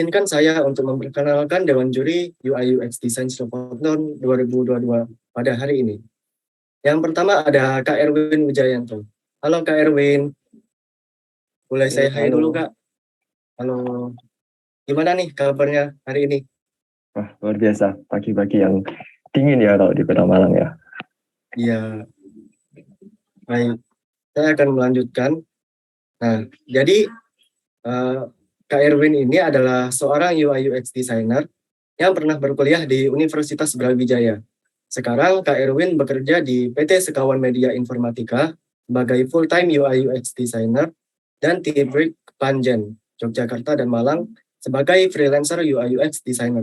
Izinkan saya untuk memperkenalkan Dewan Juri UI UX Design Showcase 2022 pada hari ini. Yang pertama ada Kak Erwin Wijayanto. Halo Kak Erwin, boleh saya hai dulu Kak. Halo, gimana nih kabarnya hari ini? Wah, luar biasa, pagi-pagi yang dingin ya kalau di Kota Malang ya. Iya, baik. Saya akan melanjutkan. Nah, jadi Kak Erwin ini adalah seorang UI UX designer yang pernah berkuliah di Universitas Brawijaya. Sekarang Kak Erwin bekerja di PT Sekawan Media Informatika sebagai full-time UI UX designer dan Team Lead Panjen, Yogyakarta dan Malang sebagai freelancer UI UX designer.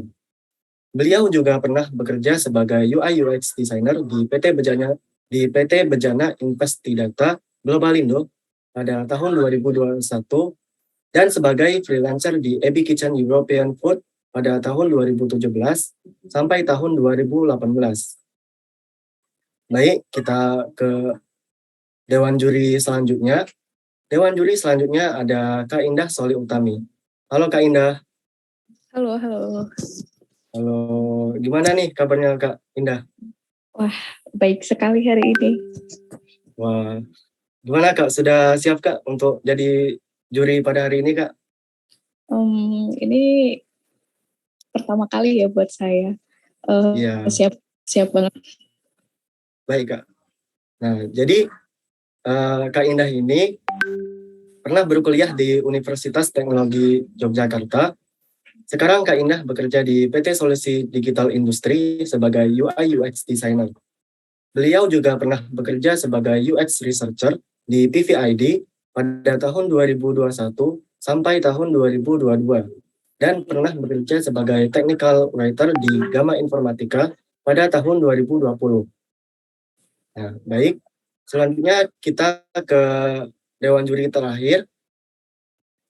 Beliau juga pernah bekerja sebagai UI UX designer di PT Bejana Investidata Globalindo pada tahun 2021 dan sebagai freelancer di Ebi Kitchen European Food pada tahun 2017 sampai tahun 2018. Baik, kita ke Dewan Juri selanjutnya. Dewan Juri selanjutnya ada Kak Indah Soli Utami. Halo Kak Indah. Halo. Halo, gimana nih kabarnya Kak Indah? Wah, baik sekali hari ini. Wah, gimana Kak? Sudah siap Kak untuk jadi juri pada hari ini Kak? Ini pertama kali ya buat saya. Iya. Siap banget. Baik Kak. Nah, jadi Kak Indah ini pernah berkuliah di Universitas Teknologi Yogyakarta. Sekarang Kak Indah bekerja di PT Solusi Digital Industri sebagai UI UX designer. Beliau juga pernah bekerja sebagai UX researcher di PVID pada tahun 2021 sampai tahun 2022 dan pernah bekerja sebagai technical writer di Gamma Informatika pada tahun 2020. Nah, baik. Selanjutnya kita ke Dewan Juri terakhir.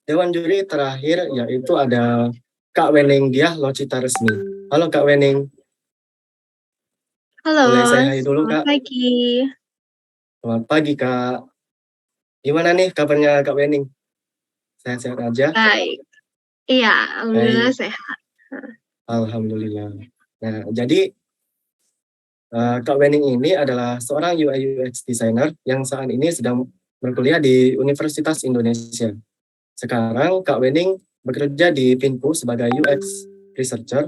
Dewan Juri terakhir yaitu ada Kak Wening Diah Locita Resmi. Halo Kak Wening. Halo, boleh saya hai dulu Kak? Selamat pagi. Selamat pagi Kak. Gimana nih kabarnya Kak Wening? Sehat-sehat aja? Baik. Iya, alhamdulillah sehat. Alhamdulillah. Nah, jadi Kak Wening ini adalah seorang UI UX designer yang saat ini sedang berkuliah di Universitas Indonesia. Sekarang Kak Wening bekerja di Pinpu sebagai UX researcher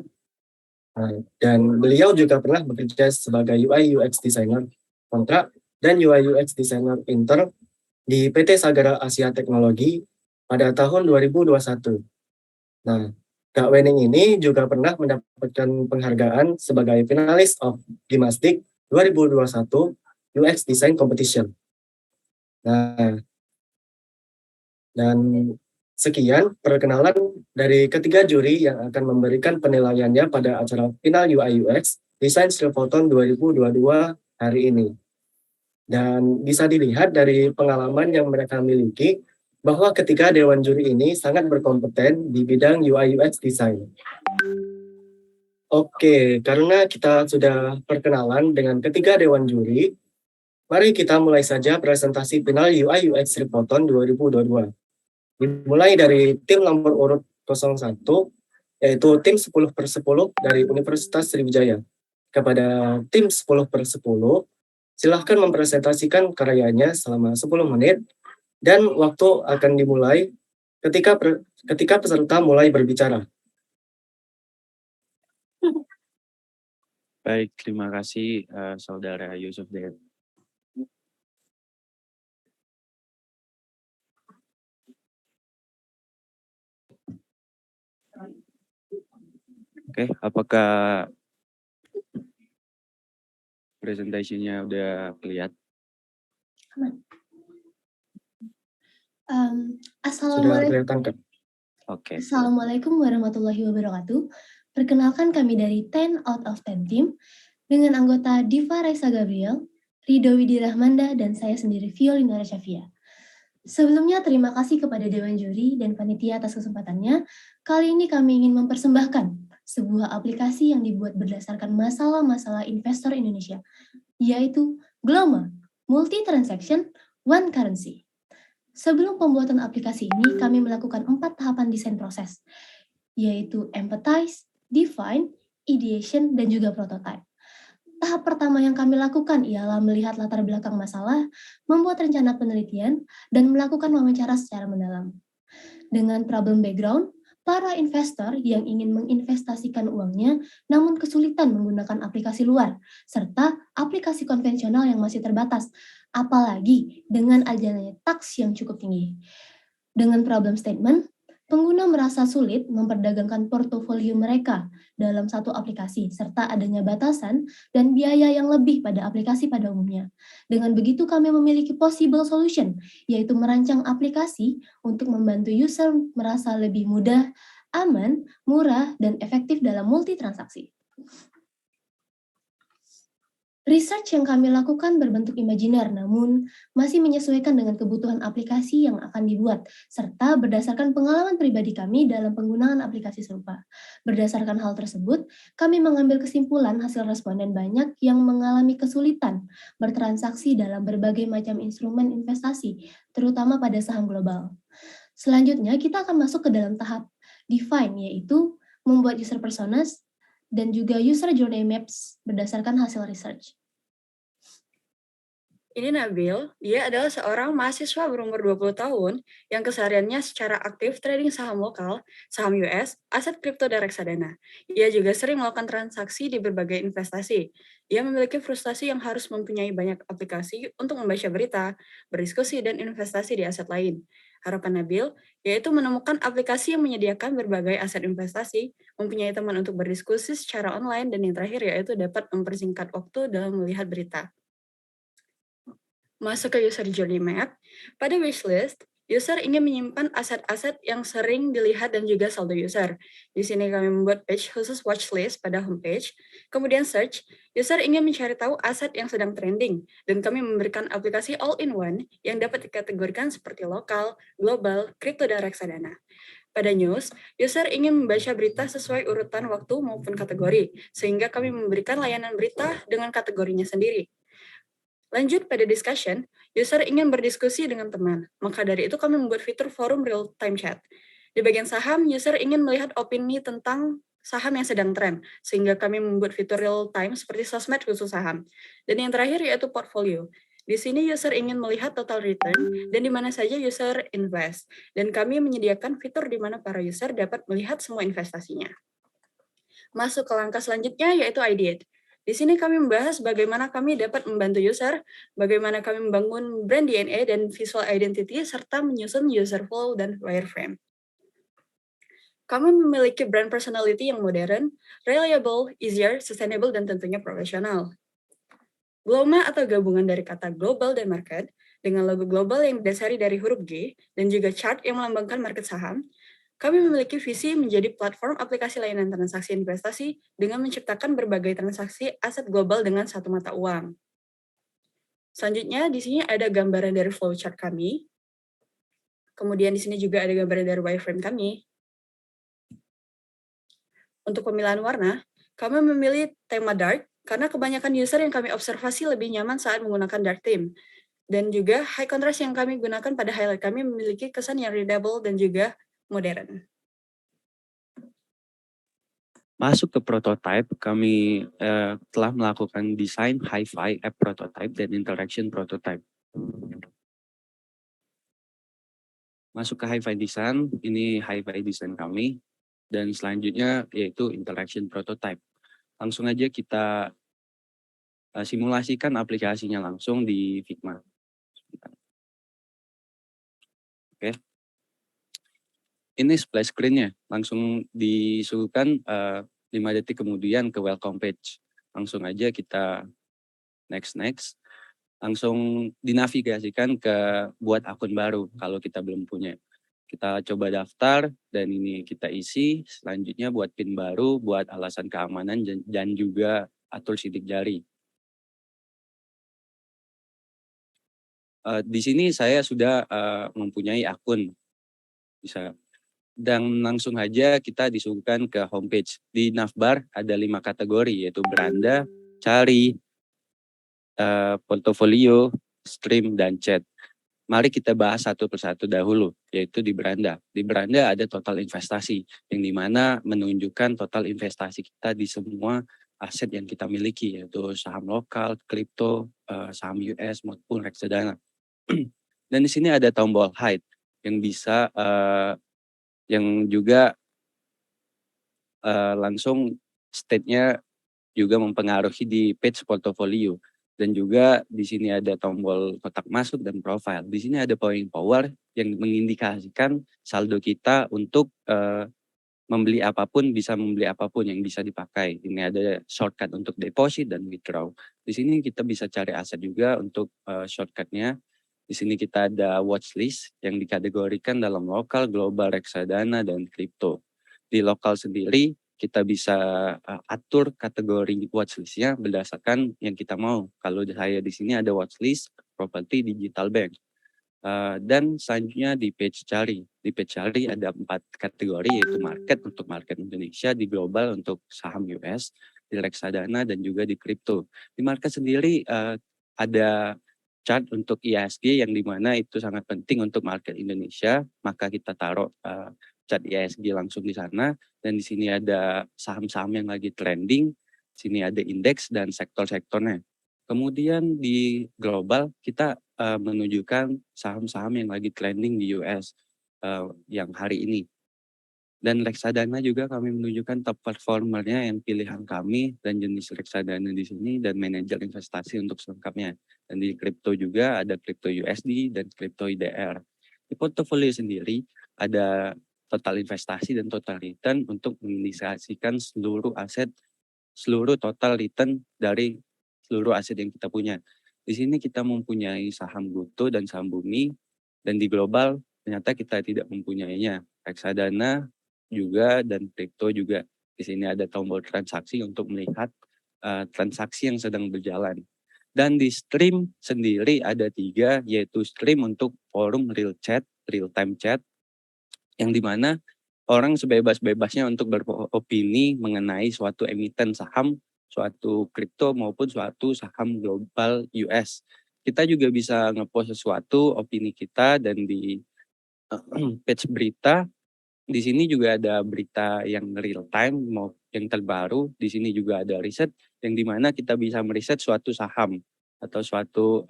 dan beliau juga pernah bekerja sebagai UI UX designer kontrak dan UI UX designer intern di PT Sagara Asia Teknologi pada tahun 2021. Nah, Kak Wening ini juga pernah mendapatkan penghargaan sebagai finalis of Gimastik 2021 UX Design Competition. Nah, dan sekian perkenalan dari ketiga juri yang akan memberikan penilaiannya pada acara final UI UX Design Silverton 2022 hari ini. Dan bisa dilihat dari pengalaman yang mereka miliki bahwa ketiga dewan juri ini sangat berkompeten di bidang UI UX design. Oke, karena kita sudah perkenalan dengan ketiga dewan juri, mari kita mulai saja presentasi final UI UX Silverton 2022. Dimulai dari tim nomor urut 01, yaitu tim 10/10 dari Universitas Sriwijaya. Kepada tim 10/10, silahkan mempresentasikan karyanya selama 10 menit, dan waktu akan dimulai ketika peserta mulai berbicara. Baik, terima kasih Saudara Yusuf Ded. Oke, apakah presentasinya udah kelihatan? Sudah kelihatan kan? Oke. Assalamualaikum warahmatullahi wabarakatuh. Perkenalkan kami dari 10 out of 10 team dengan anggota Diva Raisa Gabriel, Rido Widi Rahmanda, dan saya sendiri Violina Rasyafia. Sebelumnya terima kasih kepada Dewan Juri dan Panitia atas kesempatannya. Kali ini kami ingin mempersembahkan sebuah aplikasi yang dibuat berdasarkan masalah-masalah investor Indonesia, yaitu Gloma, Multi Transaction, One Currency. Sebelum pembuatan aplikasi ini, kami melakukan 4 tahapan desain proses, yaitu empathize, define, ideation, dan juga prototype. Tahap pertama yang kami lakukan ialah melihat latar belakang masalah, membuat rencana penelitian, dan melakukan wawancara secara mendalam. Dengan problem background, para investor yang ingin menginvestasikan uangnya namun kesulitan menggunakan aplikasi luar, serta aplikasi konvensional yang masih terbatas, apalagi dengan adanya tax yang cukup tinggi. Dengan problem statement, pengguna merasa sulit memperdagangkan portofolio mereka dalam satu aplikasi, serta adanya batasan dan biaya yang lebih pada aplikasi pada umumnya. Dengan begitu kami memiliki possible solution, yaitu merancang aplikasi untuk membantu user merasa lebih mudah, aman, murah, dan efektif dalam multitransaksi. Research yang kami lakukan berbentuk imajiner, namun masih menyesuaikan dengan kebutuhan aplikasi yang akan dibuat, serta berdasarkan pengalaman pribadi kami dalam penggunaan aplikasi serupa. Berdasarkan hal tersebut, kami mengambil kesimpulan hasil responden banyak yang mengalami kesulitan bertransaksi dalam berbagai macam instrumen investasi, terutama pada saham global. Selanjutnya, kita akan masuk ke dalam tahap define, yaitu membuat user personas dan juga user journey maps berdasarkan hasil research. Ini Nabil, dia adalah seorang mahasiswa berumur 20 tahun yang kesehariannya secara aktif trading saham lokal, saham US, aset kripto dan reksadana. Ia juga sering melakukan transaksi di berbagai investasi. Ia memiliki frustasi yang harus mempunyai banyak aplikasi untuk membaca berita, berdiskusi, dan investasi di aset lain. Harapan Nabil yaitu menemukan aplikasi yang menyediakan berbagai aset investasi, mempunyai teman untuk berdiskusi secara online, dan yang terakhir yaitu dapat mempersingkat waktu dalam melihat berita. Masuk ke user journey map, pada wishlist, user ingin menyimpan aset-aset yang sering dilihat dan juga saldo user. Di sini kami membuat page khusus watchlist pada homepage. Kemudian search, user ingin mencari tahu aset yang sedang trending, dan kami memberikan aplikasi all-in-one yang dapat dikategorikan seperti lokal, global, kripto, dan reksadana. Pada news, user ingin membaca berita sesuai urutan waktu maupun kategori, sehingga kami memberikan layanan berita dengan kategorinya sendiri. Lanjut pada discussion, user ingin berdiskusi dengan teman. Maka dari itu kami membuat fitur forum real-time chat. Di bagian saham, user ingin melihat opini tentang saham yang sedang tren, sehingga kami membuat fitur real-time seperti sosmed khusus saham. Dan yang terakhir yaitu portfolio. Di sini user ingin melihat total return dan di mana saja user invest. Dan kami menyediakan fitur di mana para user dapat melihat semua investasinya. Masuk ke langkah selanjutnya yaitu Ideate. Di sini kami membahas bagaimana kami dapat membantu user, bagaimana kami membangun brand DNA dan visual identity, serta menyusun user flow dan wireframe. Kami memiliki brand personality yang modern, reliable, easier, sustainable, dan tentunya profesional. Gloma atau gabungan dari kata global dan market, dengan logo global yang didasari dari huruf G, dan juga chart yang melambangkan market saham, kami memiliki visi menjadi platform aplikasi layanan transaksi investasi dengan menciptakan berbagai transaksi aset global dengan satu mata uang. Selanjutnya, di sini ada gambaran dari flowchart kami. Kemudian di sini juga ada gambaran dari wireframe kami. Untuk pemilihan warna, kami memilih tema dark karena kebanyakan user yang kami observasi lebih nyaman saat menggunakan dark theme. Dan juga high contrast yang kami gunakan pada highlight kami memiliki kesan yang readable dan juga modern. Masuk ke prototype, kami telah melakukan desain hi-fi app prototype dan interaction prototype. Masuk ke hi-fi design, ini hi-fi design kami. Dan selanjutnya yaitu interaction prototype. Langsung aja kita simulasikan aplikasinya langsung di Figma. Oke. Ini splash screen-nya, langsung disuguhkan 5 detik kemudian ke welcome page. Langsung aja kita next. Langsung dinavigasikan ke buat akun baru kalau kita belum punya. Kita coba daftar dan ini kita isi. Selanjutnya buat PIN baru, buat alasan keamanan dan juga atur sidik jari. Di sini saya sudah mempunyai akun. Bisa. Dan langsung aja kita disuguhkan ke homepage. Di navbar ada 5 kategori yaitu beranda, cari, portofolio, stream, dan chat. Mari kita bahas satu persatu dahulu, yaitu di beranda. Di beranda ada total investasi, yang dimana menunjukkan total investasi kita di semua aset yang kita miliki, yaitu saham lokal, kripto, saham US maupun reksadana. Dan di sini ada tombol hide yang bisa yang juga langsung state-nya juga mempengaruhi di page portfolio. Dan juga di sini ada tombol kotak masuk dan profile. Di sini ada buying power yang mengindikasikan saldo kita untuk membeli apapun, bisa membeli apapun yang bisa dipakai. Ini ada shortcut untuk deposit dan withdraw. Di sini kita bisa cari aset juga untuk shortcutnya. Di sini kita ada watchlist yang dikategorikan dalam lokal, global, reksadana, dan kripto. Di lokal sendiri kita bisa atur kategori watchlistnya berdasarkan yang kita mau. Kalau saya di sini ada watchlist properti digital bank. Dan selanjutnya di page cari. Di page cari ada 4 kategori, yaitu market untuk market Indonesia, di global untuk saham US, di reksadana, dan juga di kripto. Di market sendiri ada chart untuk IHSG yang dimana itu sangat penting untuk market Indonesia, maka kita taruh chart IHSG langsung di sana. Dan di sini ada saham-saham yang lagi trending, sini ada indeks dan sektor-sektornya. Kemudian di global kita menunjukkan saham-saham yang lagi trending di US yang hari ini. Dan reksadana juga kami menunjukkan top performernya yang pilihan kami dan jenis reksadana di sini dan manajer investasi untuk selengkapnya. Dan di kripto juga ada kripto USD dan kripto IDR. Di portofolio sendiri ada total investasi dan total return untuk mengindikasikan seluruh aset, seluruh total return dari seluruh aset yang kita punya. Di sini kita mempunyai saham Goto dan saham Bumi, dan di global ternyata kita tidak mempunyainya. Reksadana juga dan kripto juga. Di sini ada tombol transaksi untuk melihat transaksi yang sedang berjalan. Dan di stream sendiri ada 3, yaitu stream untuk forum real chat, real time chat, yang dimana orang sebebas-bebasnya untuk beropini mengenai suatu emiten saham, suatu kripto maupun suatu saham global US. Kita juga bisa ngepost sesuatu opini kita, dan di page berita di sini juga ada berita yang real time mau yang terbaru. Di sini juga ada riset yang dimana kita bisa meriset suatu saham atau suatu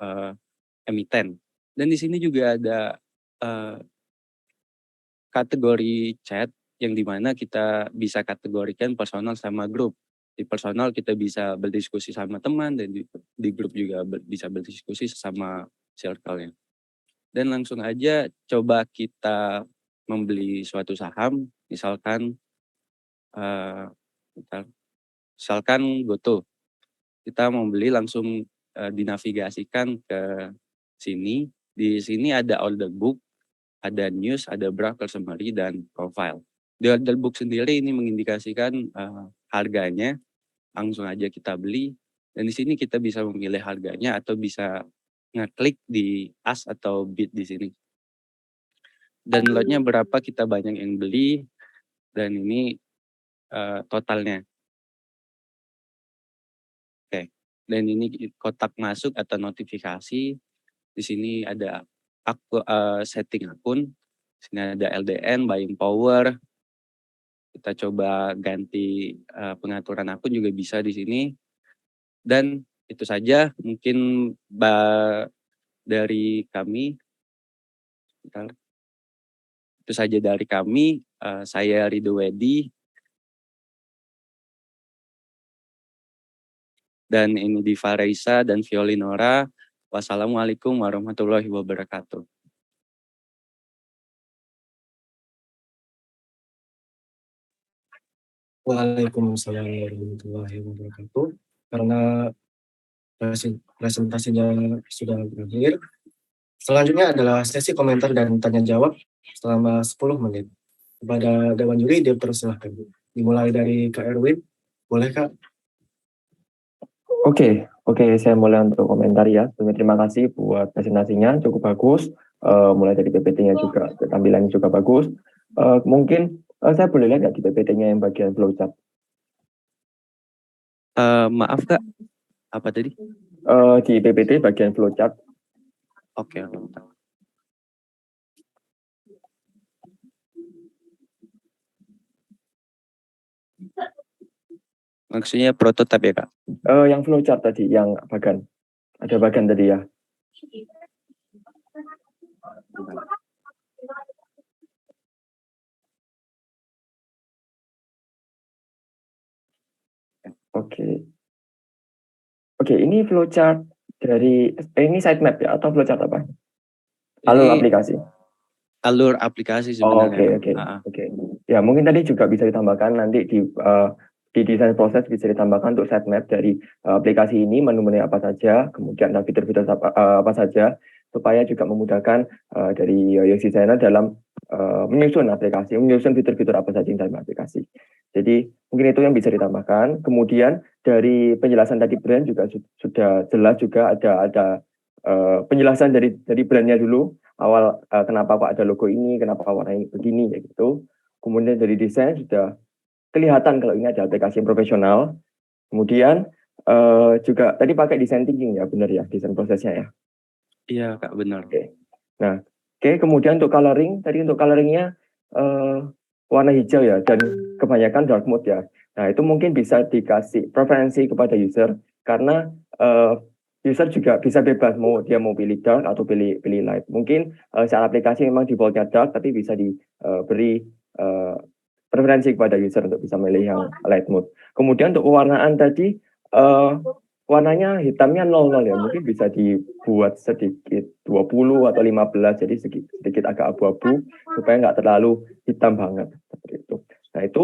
emiten. Dan di sini juga ada kategori chat yang dimana kita bisa kategorikan personal sama grup. Di personal kita bisa berdiskusi sama teman, dan di grup juga bisa berdiskusi sama circle-nya. Dan langsung aja coba kita membeli suatu saham, misalkan Goto. Kita mau beli langsung dinavigasikan ke sini. Di sini ada order book, ada news, ada broker summary, dan profile. Di order book sendiri ini mengindikasikan harganya, langsung aja kita beli. Dan di sini kita bisa memilih harganya atau bisa ngeklik di ask atau bid di sini. Dan lotnya berapa, kita banyak yang beli, dan ini totalnya. Oke. Dan ini kotak masuk atau notifikasi. Di sini ada setting akun. Di sini ada LDN, buying power. Kita coba ganti pengaturan akun juga bisa di sini. Dan itu saja mungkin dari kami. Itu saja dari kami. Saya Rido Wedi. Dan ini Diva Reisa dan Violinora. Wassalamualaikum warahmatullahi wabarakatuh. Waalaikumsalam warahmatullahi wabarakatuh. Karena presentasinya sudah berakhir, selanjutnya adalah sesi komentar dan tanya jawab selama 10 menit. Kepada Dewan Juri, dipersilahkan. Dimulai dari Kak Erwin. Boleh, Kak? Oke, saya mulai untuk komentar ya. Terima kasih buat presentasinya, cukup bagus. Mulai dari PPT-nya juga, tampilannya juga bagus. Mungkin saya boleh lihat nggak di PPT-nya yang bagian flowchart? Maaf Kak, apa tadi? Di PPT bagian flowchart. Oke. Maksudnya prototipe ya Kak? Yang flowchart tadi, yang bagan. Ada bagan tadi ya. Oke, ini flowchart dari ini sitemap ya atau flowchart apa? Alur Ini aplikasi. alur aplikasi Oh, sebenarnya. oke. Ya, mungkin tadi juga bisa ditambahkan nanti di desain proses bisa ditambahkan untuk sitemap dari aplikasi ini, menu-menu apa saja, kemudian ada fitur-fitur apa saja, supaya juga memudahkan dari UX designer dalam menyusun aplikasi, menyusun fitur-fitur apa saja yang dalam aplikasi. Jadi mungkin itu yang bisa ditambahkan. Kemudian dari penjelasan tadi brand juga sudah jelas juga ada penjelasan dari brandnya dulu. Awal kenapa kok ada logo ini, kenapa warnanya begini, ya gitu. Kemudian dari desain sudah kelihatan kalau ini ada aplikasi yang profesional. Kemudian juga tadi pakai design thinking ya, benar ya, desain prosesnya ya. Iya Kak, benar. Nah, kemudian untuk coloring, tadi untuk coloringnya warna hijau ya, dan kebanyakan dark mode ya. Nah, itu mungkin bisa dikasih preferensi kepada user, karena user juga bisa bebas dia mau pilih dark atau pilih light. Mungkin secara aplikasi memang defaultnya dark, tapi bisa diberi preferensi kepada user untuk bisa milih yang light mode. Kemudian untuk pewarnaan tadi warnanya hitamnya 00 ya, mungkin bisa dibuat sedikit 20 atau 15, jadi sedikit agak abu-abu supaya nggak terlalu hitam banget seperti itu. Nah itu,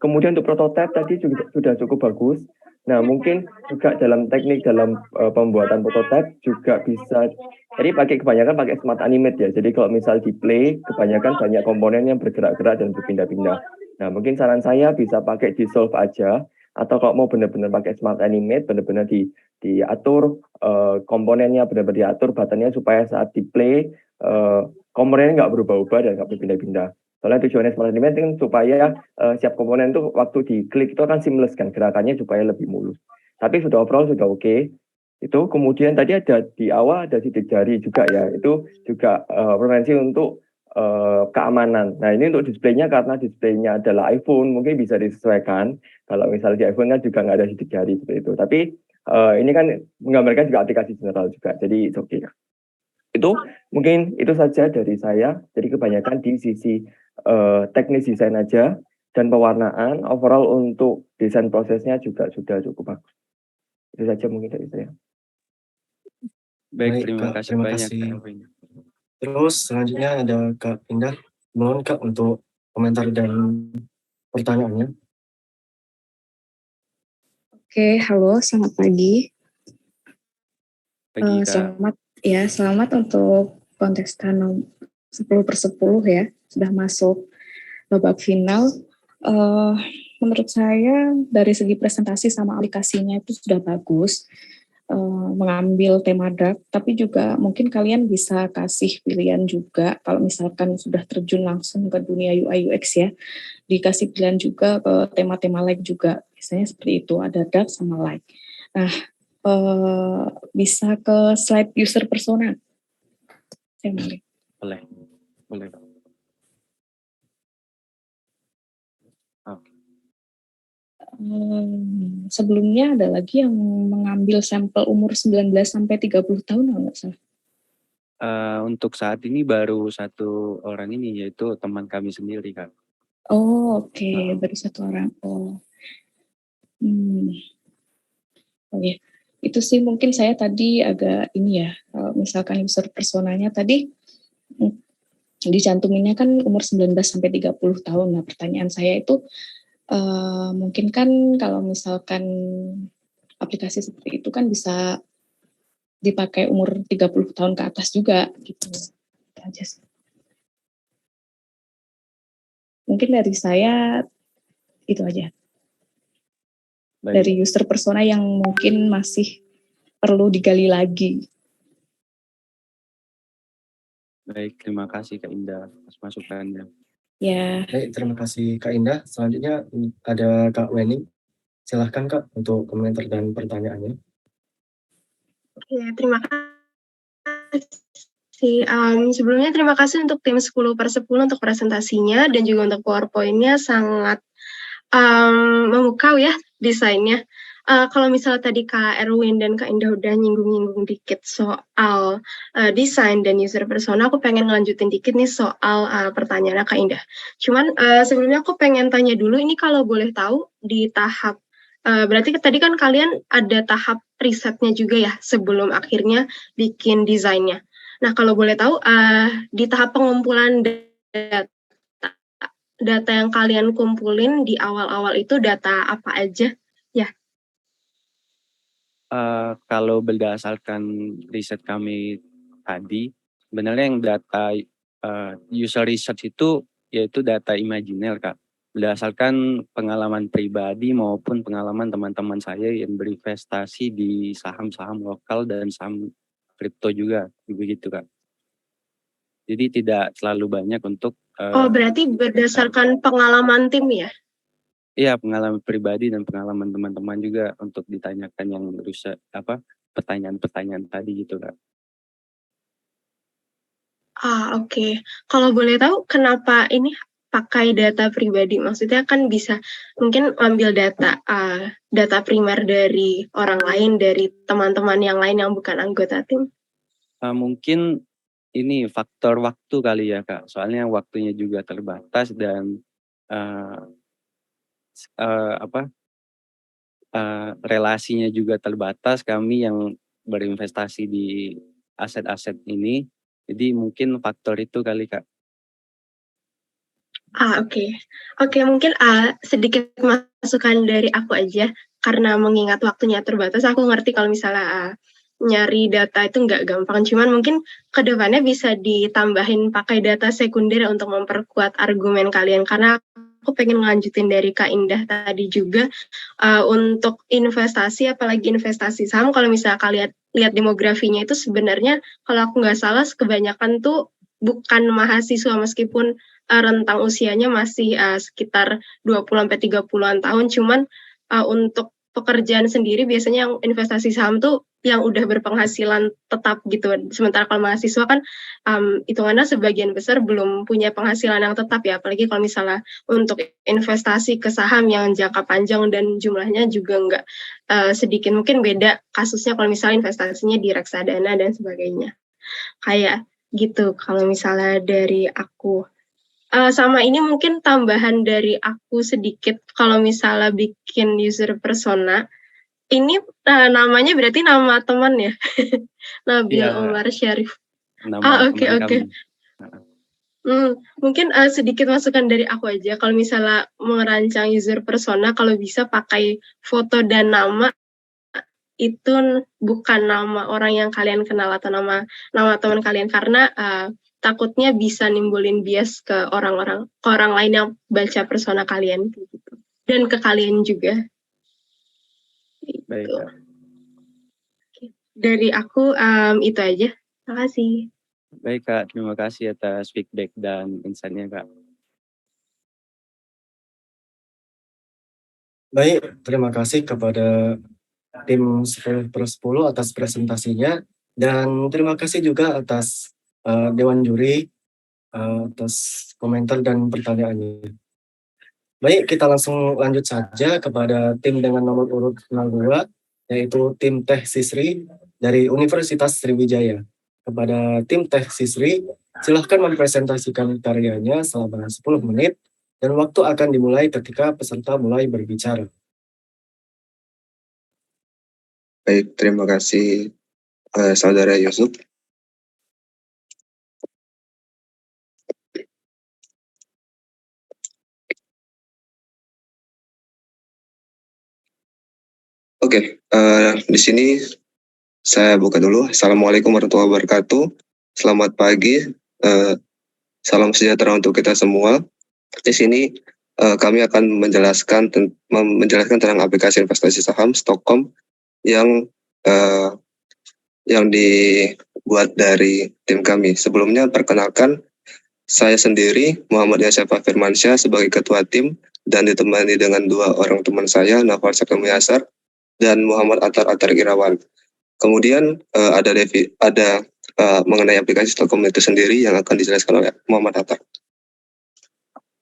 kemudian untuk prototipe tadi juga sudah cukup bagus. Nah mungkin juga dalam teknik dalam pembuatan prototipe juga bisa, jadi kebanyakan pakai smart animate ya, jadi kalau misal di play kebanyakan banyak komponen yang bergerak-gerak dan berpindah-pindah. Nah mungkin saran saya bisa pakai dissolve aja, atau kalau mau benar-benar pakai smart animate, benar-benar diatur komponennya, benar-benar diatur buttonnya supaya saat di play komponennya nggak berubah-ubah dan nggak berpindah-pindah. Soalnya tujuannya smart animate kan supaya setiap komponen itu waktu diklik itu akan seamless kan, gerakannya supaya lebih mulus. Tapi sudah overall sudah oke. Itu kemudian tadi ada di awal ada sidik jari juga ya, itu juga preferensi untuk keamanan. Nah ini untuk displaynya, karena displaynya adalah iPhone, mungkin bisa disesuaikan. Kalau misalnya di iPhone kan juga nggak ada sidik jari seperti itu. Tapi ini kan menggambarkan juga aplikasi general juga, jadi oke okay. Itu mungkin itu saja dari saya. Jadi kebanyakan di sisi teknis desain aja, dan pewarnaan overall untuk desain prosesnya juga sudah cukup bagus. Itu saja mungkin dari saya. Baik, terima Kak, kasih terima banyak. kasih. Kak. Terus selanjutnya ada Kak Indah. Mohon Kak untuk komentar dan pertanyaannya. Oke, halo, selamat pagi. Pagi, Kak. Selamat untuk kontestan 10/10 ya, sudah masuk babak final. Menurut saya dari segi presentasi sama aplikasinya itu sudah bagus, mengambil tema dark, tapi juga mungkin kalian bisa kasih pilihan juga kalau misalkan sudah terjun langsung ke dunia UI UX ya, dikasih pilihan juga ke tema-tema light juga, biasanya seperti itu, ada dark sama light. Nah, bisa ke slide user persona. Saya boleh. Sebelumnya ada lagi yang mengambil sampel umur 19 sampai 30 tahun kalau nggak salah. Untuk saat ini baru satu orang ini, yaitu teman kami sendiri, Kak. Oh, oke. Baru satu orang. Oh. Oke. Itu sih mungkin saya tadi agak ini ya, misalkan user personanya tadi dicantuminnya kan umur 19 sampai 30 tahun. Nah, pertanyaan saya itu mungkin kan kalau misalkan aplikasi seperti itu kan bisa dipakai umur 30 tahun ke atas juga gitu. Aja sih. Mungkin dari saya itu aja. Baik. Dari user persona yang mungkin masih perlu digali lagi. Baik, terima kasih Kak Indah atas masukannya. Ya. Baik, terima kasih Kak Indah. Selanjutnya ada Kak Weni. Silahkan Kak untuk komentar dan pertanyaannya. Oke, terima kasih. Sebelumnya terima kasih untuk tim 10/10 untuk presentasinya dan juga untuk PowerPoint-nya sangat memukau ya desainnya. Kalau misalnya tadi Kak Erwin dan Kak Indah udah nyinggung-nyinggung dikit soal desain dan user persona, aku pengen ngelanjutin dikit nih soal pertanyaannya Kak Indah. Cuman sebelumnya aku pengen tanya dulu, ini kalau boleh tahu di tahap, berarti tadi kan kalian ada tahap risetnya juga ya sebelum akhirnya bikin desainnya. Nah kalau boleh tahu di tahap pengumpulan data yang kalian kumpulin di awal-awal itu data apa aja? Kalau berdasarkan riset kami tadi, sebenarnya yang data user research itu yaitu data imajiner, Kak. Berdasarkan pengalaman pribadi maupun pengalaman teman-teman saya yang berinvestasi di saham-saham lokal dan saham kripto juga, begitu, Kak. Jadi tidak terlalu banyak untuk berarti berdasarkan pengalaman tim ya? Iya, pengalaman pribadi dan pengalaman teman-teman juga untuk ditanyakan yang berusaha pertanyaan-pertanyaan tadi gitu, Kak. Oke. Kalau boleh tahu kenapa ini pakai data pribadi? Maksudnya kan bisa mungkin ambil data primer dari orang lain, dari teman-teman yang lain yang bukan anggota tim. Mungkin ini faktor waktu kali ya, Kak. Soalnya waktunya juga terbatas dan relasinya juga terbatas, kami yang berinvestasi di aset-aset ini. Jadi mungkin faktor itu kali, Kak. Oke, mungkin sedikit masukan dari aku aja, karena mengingat waktunya terbatas, aku ngerti kalau misalnya nyari data itu nggak gampang, cuman mungkin kedepannya bisa ditambahin pakai data sekunder untuk memperkuat argumen kalian, karena aku pengen ngelanjutin dari Kak Indah tadi juga, untuk investasi, apalagi investasi saham, kalau misalnya kalian lihat demografinya itu sebenarnya, kalau aku nggak salah, kebanyakan tuh bukan mahasiswa, meskipun rentang usianya masih sekitar 20-30-an tahun, cuman untuk pekerjaan sendiri biasanya yang investasi saham tuh yang udah berpenghasilan tetap gitu. Sementara kalau mahasiswa kan hitungannya sebagian besar belum punya penghasilan yang tetap ya, apalagi kalau misalnya untuk investasi ke saham yang jangka panjang dan jumlahnya juga nggak sedikit. Mungkin beda kasusnya kalau misalnya investasinya di reksadana dan sebagainya. Kayak gitu kalau misalnya dari aku. Sama ini mungkin tambahan dari aku sedikit, kalau misalnya bikin user persona, ini namanya berarti nama teman ya? Nabil Omar Syarif. Oke. Mungkin sedikit masukan dari aku aja, kalau misalnya merancang user persona, kalau bisa pakai foto dan nama, itu bukan nama orang yang kalian kenal atau nama teman kalian, karena takutnya bisa nimbulin bias ke orang lain yang baca persona kalian gitu. Dan ke kalian juga. Baik, Kak. Dari aku itu aja. Terima kasih. Baik, Kak. Terima kasih atas feedback dan insight-nya, Kak. Baik, terima kasih kepada tim 10/10 atas presentasinya, dan terima kasih juga atas Dewan Juri atas komentar dan pertanyaannya. Baik, kita langsung lanjut saja kepada tim dengan nomor urut 02, yaitu tim Teh Sisri dari Universitas Sriwijaya. Kepada tim Teh Sisri, silahkan mempresentasikan karyanya selama 10 menit, dan waktu akan dimulai ketika peserta mulai berbicara. Baik, terima kasih Saudara Yusuf. Oke, di sini saya buka dulu. Assalamualaikum warahmatullahi wabarakatuh. Selamat pagi, salam sejahtera untuk kita semua. Di sini kami akan menjelaskan tentang aplikasi investasi saham Stockcom yang dibuat dari tim kami. Sebelumnya perkenalkan, saya sendiri Muhammad Yasefa Firmansyah sebagai ketua tim dan ditemani dengan 2 orang teman saya, Nafar Sakam Yasar dan Muhammad Atar Irawan. Kemudian ada mengenai aplikasi Stockcom itu sendiri yang akan dijelaskan oleh Muhammad Atar.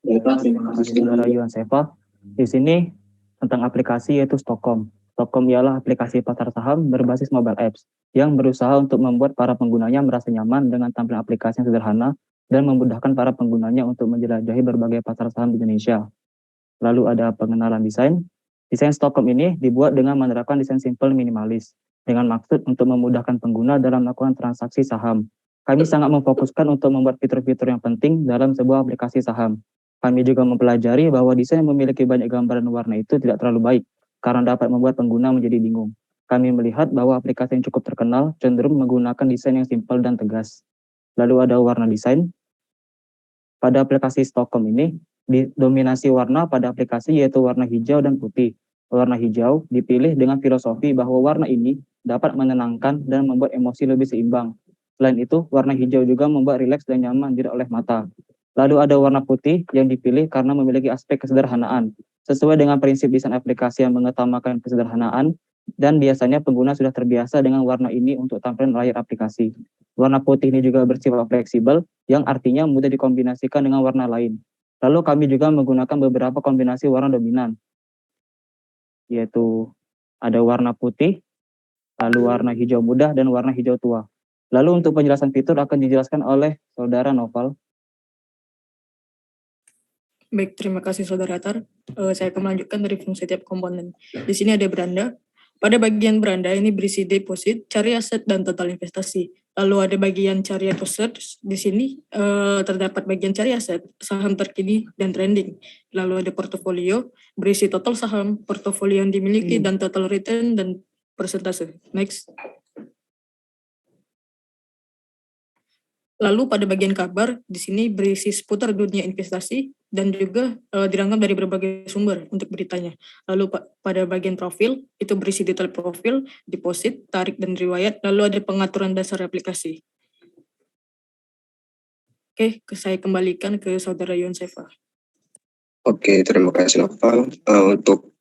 Terima kasih Saudara Yasefa. Di sini tentang aplikasi yaitu Stockcom. Stockcom ialah aplikasi pasar saham berbasis mobile apps yang berusaha untuk membuat para penggunanya merasa nyaman dengan tampilan aplikasi yang sederhana dan memudahkan para penggunanya untuk menjelajahi berbagai pasar saham di Indonesia. Lalu ada pengenalan desain. Desain Stockcom ini dibuat dengan menerapkan desain simple minimalis dengan maksud untuk memudahkan pengguna dalam melakukan transaksi saham. Kami sangat memfokuskan untuk membuat fitur-fitur yang penting dalam sebuah aplikasi saham. Kami juga mempelajari bahwa desain yang memiliki banyak gambar dan warna itu tidak terlalu baik karena dapat membuat pengguna menjadi bingung. Kami melihat bahwa aplikasi yang cukup terkenal cenderung menggunakan desain yang simpel dan tegas. Lalu ada warna desain. Pada aplikasi Stockcom ini, dominasi warna pada aplikasi yaitu warna hijau dan putih. Warna hijau dipilih dengan filosofi bahwa warna ini dapat menenangkan dan membuat emosi lebih seimbang. Selain itu, warna hijau juga membuat rileks dan nyaman dilihat oleh mata. Lalu ada warna putih yang dipilih karena memiliki aspek kesederhanaan. Sesuai dengan prinsip desain aplikasi yang mengutamakan kesederhanaan, dan biasanya pengguna sudah terbiasa dengan warna ini untuk tampilan layar aplikasi. Warna putih ini juga bersifat fleksibel, yang artinya mudah dikombinasikan dengan warna lain. Lalu kami juga menggunakan beberapa kombinasi warna dominan, yaitu ada warna putih, lalu warna hijau muda, dan warna hijau tua. Lalu untuk penjelasan fitur akan dijelaskan oleh Saudara Noval. Baik, terima kasih Saudara Atar. Saya akan melanjutkan dari fungsi tiap komponen. Di sini ada beranda. Pada bagian beranda ini berisi deposit, cari aset, dan total investasi. Lalu ada bagian cari atau search. Di sini terdapat bagian cari aset, saham terkini, dan trending. Lalu ada portofolio, berisi total saham, portofolio yang dimiliki, dan total return, dan persentase. Next. Lalu pada bagian kabar, di sini berisi seputar dunia investasi dan juga dirangkum dari berbagai sumber untuk beritanya. Lalu pada bagian profil, itu berisi detail profil, deposit, tarik, dan riwayat. Lalu ada pengaturan dasar aplikasi. Oke, saya kembalikan ke Saudara Yonsefa. Oke, terima kasih Noval. Untuk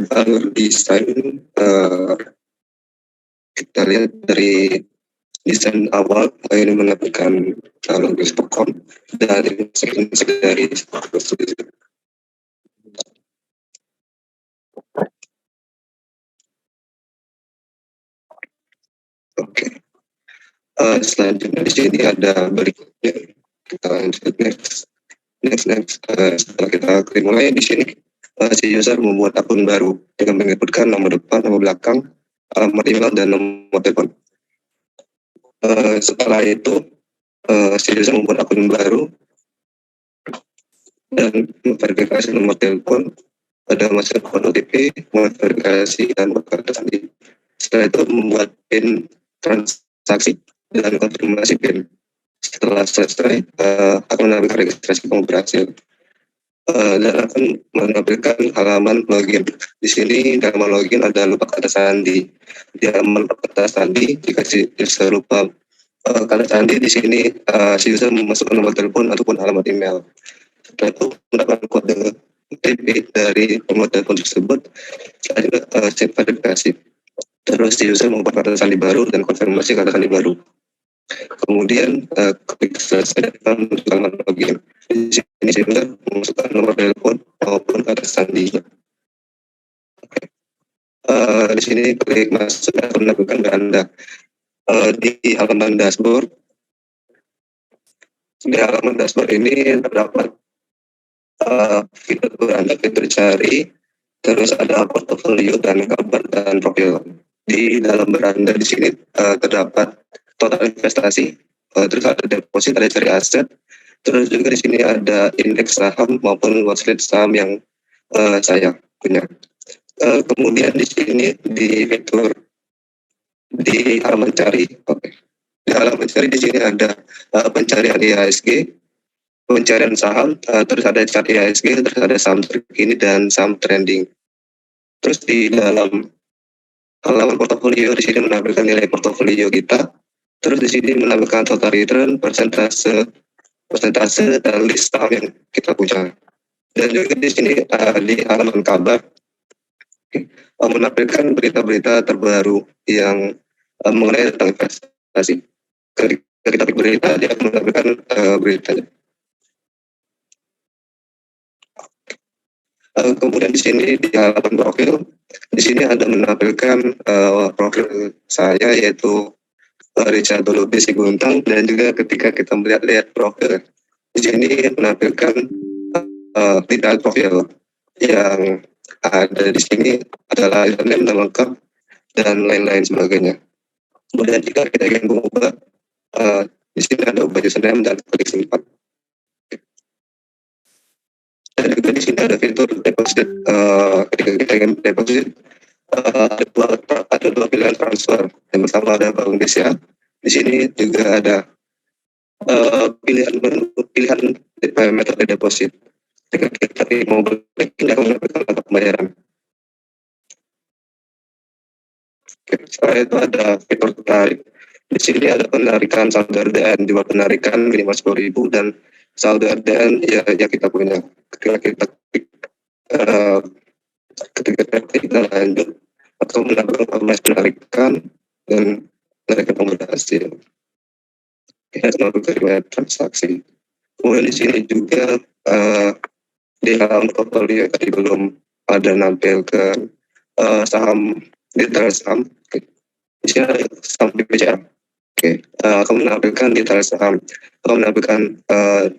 alur desain, kita lihat dari desain awal ini menampilkan logo Stockcom dan inskripsi dari Stockcom. Oke. Selanjutnya di sini ada berikutnya. Kita lanjut next. Setelah kita klik mulai di sini, si user membuat akun baru dengan menginputkan nomor depan, nomor belakang, alamat email, dan nomor telepon. Setelah itu, si user membuat akun baru dan memverifikasi nomor telepon pada masa OTP, memverifikasi dan kartu sandi. Setelah itu membuat PIN transaksi dan konfirmasi PIN. Setelah selesai, akan menampilkan registrasi kamu berhasil. Dan akan menampilkan halaman login. Di sini di halaman login ada lupa kata sandi. Di halaman kata sandi, jika si user lupa kata sandi, di sini si user memasukkan nomor telepon ataupun alamat email. Setelah itu mendapatkan kode OTP dari nomor telepon tersebut, cek verifikasi. Terus si user membuat kata sandi baru dan konfirmasi kata sandi baru. Kemudian ketika selesai akan halaman login. Di sini si user memasukkan nomor telepon maupun kata sandi. Di sini klik masuk dan menampilkan beranda. Di halaman dashboard. Di halaman dashboard ini terdapat fitur beranda, fitur cari, terus ada portofolio dan kabar dan profil. Di dalam beranda di sini terdapat total investasi, terus ada deposit, ada cari aset, terus juga di sini ada indeks saham maupun watchlist saham yang saya punya. Kemudian di sini di fitur di halaman cari, di halaman cari di sini ada pencarian IHSG, pencarian saham, terus ada cari IHSG, terus ada saham terkini dan saham trending. Terus di dalam halaman portofolio di sini menampilkan nilai portofolio kita. Terus di sini menampilkan total return, persentase dan list saham yang kita punya. Dan juga di sini di halaman kabar menampilkan berita-berita terbaru yang mengenai tentang investasi. Ketika kita klik berita, dia akan menampilkan beritanya. Kemudian di sini di halaman profil, di sini ada menampilkan profil saya, yaitu Richard Dolobi Siguntang, dan juga ketika kita melihat profil, di sini menampilkan detail profil yang ada di sini adalah username, nama lengkap, dan lain-lain sebagainya. Kemudian jika kita ingin mengubah, di sini ada ubah username dan klik simpan. Dan juga di sini ada fitur deposit. Ketika kita ingin deposit, ada dua pilihan transfer. Yang pertama ada Bank Indonesia. Di sini juga ada pilihan metode deposit. Jika kita mau banking, akan mendapatkan angka pembayaran. Setelah itu ada fitur tarik. Di sini ada penarikan saldo RDN, juga penarikan minimal 10.000 dan saldo RDN ya kita punya. Ketika kita lanjut atau menambahkan informasi penarikan dan penarikan pengguna hasil. Kita melakukan riwayat transaksi. Kemudian di sini juga di halaman portfolio tadi belum ada nampilkan saham, detail saham. Di sini ada saham BPCA. Akan menampilkan detail saham, akan menampilkan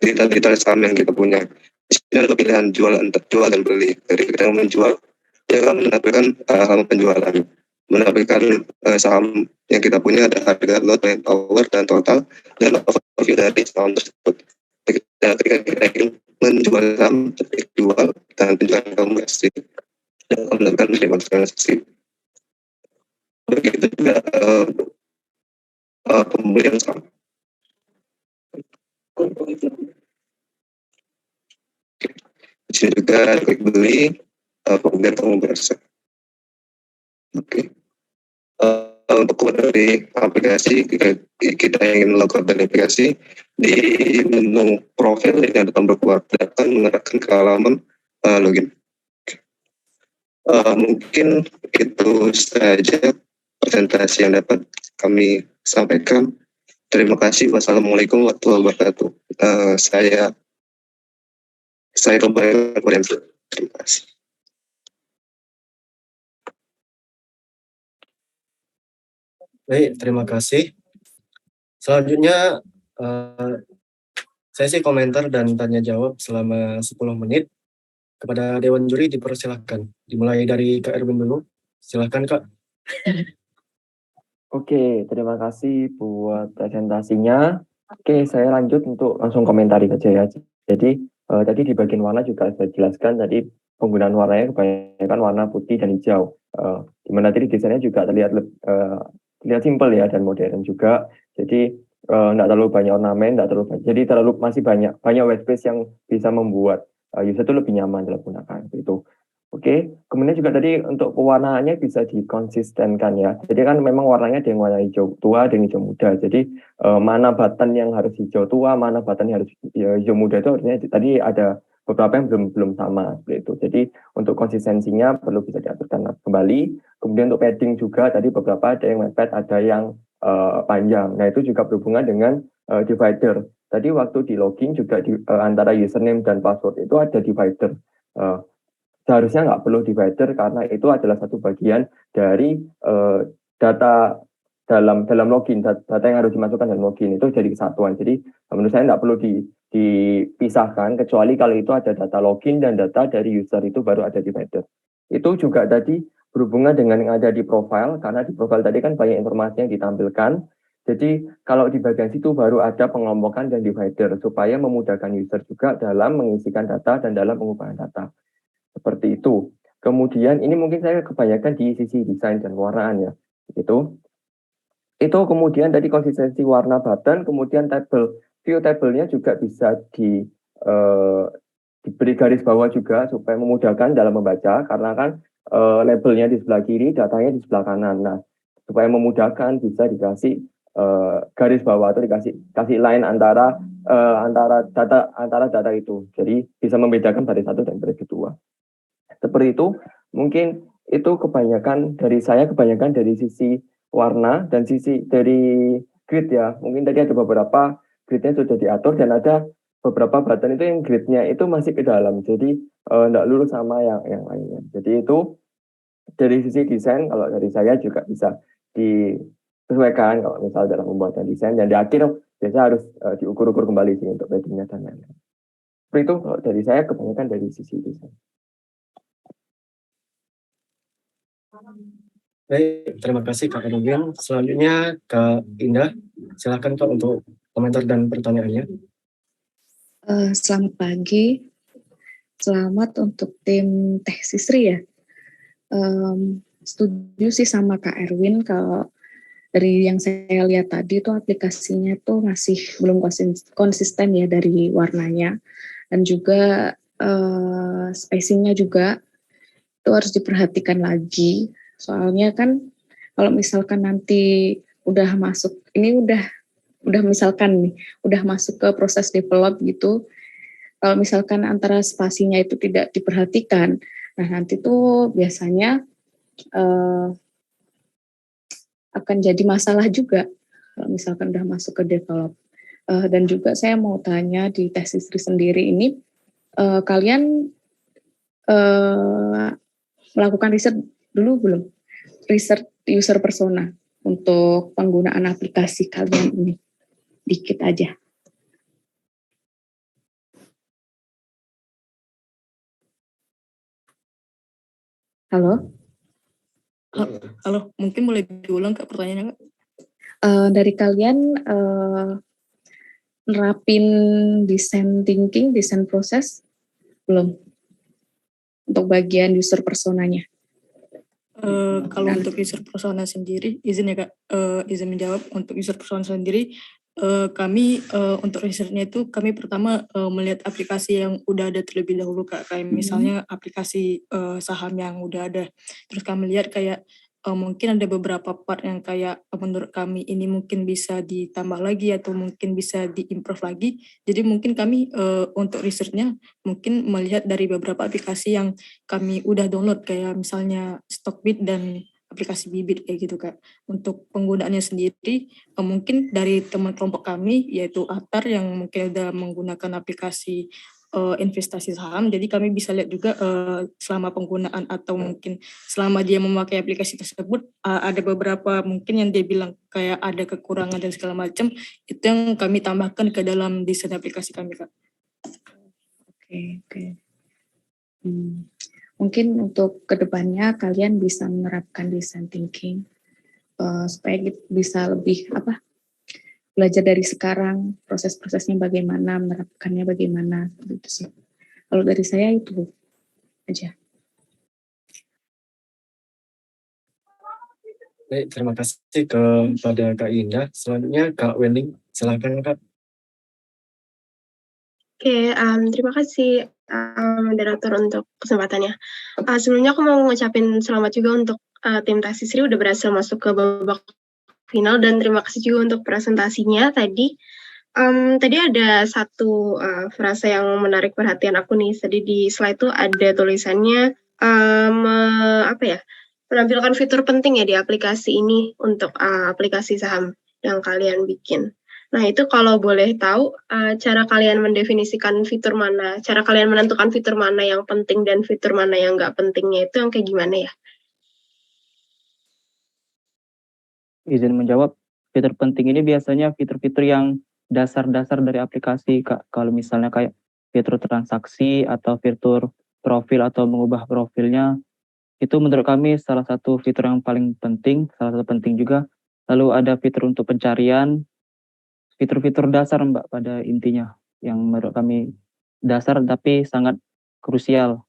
detail saham yang kita punya. Di sini ada pilihan jual dan beli. Jadi kita menjual, dia akan menampilkan halaman penjualan, menampilkan saham yang kita punya, ada harga, lot, buying power, dan total, dan overview dari saham tersebut. Ketika kita ingin menjual saham, jual dan penjualan komunikasi, dan melakukan terima transaksi. Begitu juga pembelian saham. Di sini juga klik beli, kemudian konversi. Untuk dari aplikasi, kita ingin melakukan dari aplikasi, di menu profil ini ada tombol keluar data, mengarahkan ke halaman login. Mungkin itu saja presentasi yang dapat kami sampaikan. Terima kasih. Wassalamualaikum warahmatullahi wabarakatuh. Saya kembali kepada MC. Terima kasih. Baik, terima kasih. Selanjutnya sesi komentar dan tanya jawab selama 10 menit. Kepada Dewan Juri dipersilahkan. Dimulai dari Kak Erwin dulu. Silahkan Kak. Oke, terima kasih buat presentasinya. Oke, saya lanjut untuk langsung komentari saja ya. Jadi tadi di bagian warna juga saya jelaskan tadi penggunaan warnanya kebanyakan warna putih dan hijau. Di mana tadi desainnya juga terlihat simpel ya dan modern juga. Jadi tidak terlalu banyak ornamen, jadi masih banyak white space yang bisa membuat user itu lebih nyaman dalam menggunakan itu. Oke, kemudian juga tadi untuk pewarnaannya bisa dikonsistenkan ya. Jadi kan memang warnanya ada yang warna hijau tua, ada yang hijau muda. Jadi mana button yang harus hijau tua, mana button yang harus hijau muda itu artinya tadi ada beberapa yang belum sama seperti itu. Jadi untuk konsistensinya perlu bisa diaturkan kembali. Kemudian untuk padding juga tadi beberapa ada yang mepet, ada yang panjang. Nah itu juga berhubungan dengan divider. Tadi waktu di login juga antara username dan password itu ada divider. Seharusnya nggak perlu divider karena itu adalah satu bagian dari data dalam login, data yang harus dimasukkan dalam login itu jadi kesatuan. Jadi menurut saya nggak perlu dipisahkan kecuali kalau itu ada data login dan data dari user itu baru ada divider. Itu juga tadi berhubungan dengan yang ada di profile, karena di profile tadi kan banyak informasi yang ditampilkan. Jadi kalau di bagian situ baru ada pengelompokan dan divider supaya memudahkan user juga dalam mengisikan data dan dalam pengubahan data. Seperti itu. Kemudian ini mungkin saya kebanyakan di sisi desain dan warnaan ya. Itu kemudian tadi konsistensi warna button, kemudian view table-nya juga bisa diberi garis bawah juga supaya memudahkan dalam membaca, karena kan labelnya di sebelah kiri, datanya di sebelah kanan. Nah, supaya memudahkan bisa dikasih garis bawah atau dikasih line antara data itu. Jadi bisa membedakan baris satu dan baris kedua. Seperti itu, mungkin itu kebanyakan dari sisi warna dan sisi dari grid ya. Mungkin tadi ada beberapa gridnya sudah diatur dan ada beberapa button itu yang grid-nya itu masih ke dalam, jadi nggak lurus sama yang lainnya. Jadi itu dari sisi desain, kalau dari saya juga bisa disesuaikan kalau misal dalam pembuatan desain, dan di akhir biasa harus diukur-ukur kembali sih untuk paddingnya dan lain-lain. Seperti itu kalau dari saya kebanyakan dari sisi desain. Baik, terima kasih Kak Edwin. Selanjutnya Kak Indah, silakan Kak untuk komentar dan pertanyaannya. Selamat pagi. Selamat untuk tim Teh Sisri ya. Setuju sih sama Kak Erwin kalau dari yang saya lihat tadi tuh aplikasinya tuh masih belum konsisten ya dari warnanya, dan juga spacingnya juga itu harus diperhatikan lagi. Soalnya kan kalau misalkan nanti udah masuk, ini udah misalkan nih, udah masuk ke proses develop gitu, kalau misalkan antara spasinya itu tidak diperhatikan, nah nanti tuh biasanya akan jadi masalah juga kalau misalkan udah masuk ke develop. Dan juga saya mau tanya di Teh Sisri sendiri ini, kalian melakukan riset dulu belum? Riset user persona untuk penggunaan aplikasi kalian ini, dikit aja. Halo? Halo, mungkin boleh diulang Kak pertanyaannya Kak? Dari kalian nerapin design thinking, design proses belum? Untuk bagian user personanya. Kalau untuk user persona sendiri, izin ya Kak, izin menjawab. Untuk user persona sendiri, kami untuk risetnya itu kami pertama melihat aplikasi yang udah ada terlebih dahulu Kak, kayak misalnya aplikasi saham yang udah ada. Terus kami lihat kayak mungkin ada beberapa part yang kayak menurut kami ini mungkin bisa ditambah lagi atau mungkin bisa diimprove lagi. Jadi mungkin kami untuk risetnya mungkin melihat dari beberapa aplikasi yang kami udah download kayak misalnya Stockbit dan aplikasi Bibit kayak gitu Kak. Untuk penggunaannya sendiri mungkin dari teman kelompok kami yaitu Atar yang mungkin udah menggunakan aplikasi investasi saham, jadi kami bisa lihat juga selama penggunaan atau mungkin selama dia memakai aplikasi tersebut ada beberapa mungkin yang dia bilang kayak ada kekurangan dan segala macam, itu yang kami tambahkan ke dalam desain aplikasi kami Kak. Oke. Mungkin untuk kedepannya kalian bisa menerapkan design thinking supaya bisa lebih belajar dari sekarang, proses-prosesnya bagaimana, menerapkannya bagaimana, gitu sih. Kalau dari saya itu aja. Baik, terima kasih kepada Kak Indah. Selanjutnya Kak Wening, silakan Kak. Oke, terima kasih moderator untuk kesempatannya. Sebelumnya aku mau ngucapin selamat juga untuk tim Teh Sisri udah berhasil masuk ke babak final, dan terima kasih juga untuk presentasinya tadi. Tadi ada satu frasa yang menarik perhatian aku nih. Tadi di slide tuh ada tulisannya menampilkan fitur penting ya di aplikasi ini untuk aplikasi saham yang kalian bikin. Nah itu kalau boleh tahu cara kalian mendefinisikan fitur mana, cara kalian menentukan fitur mana yang penting dan fitur mana yang nggak pentingnya itu yang kayak gimana ya? Izin menjawab, fitur penting ini biasanya fitur-fitur yang dasar-dasar dari aplikasi Kak. Kalau misalnya kayak fitur transaksi atau fitur profil atau mengubah profilnya, itu menurut kami salah satu fitur yang paling penting, salah satu penting juga. Lalu ada fitur untuk pencarian, fitur-fitur dasar Mbak pada intinya, yang menurut kami dasar tapi sangat krusial.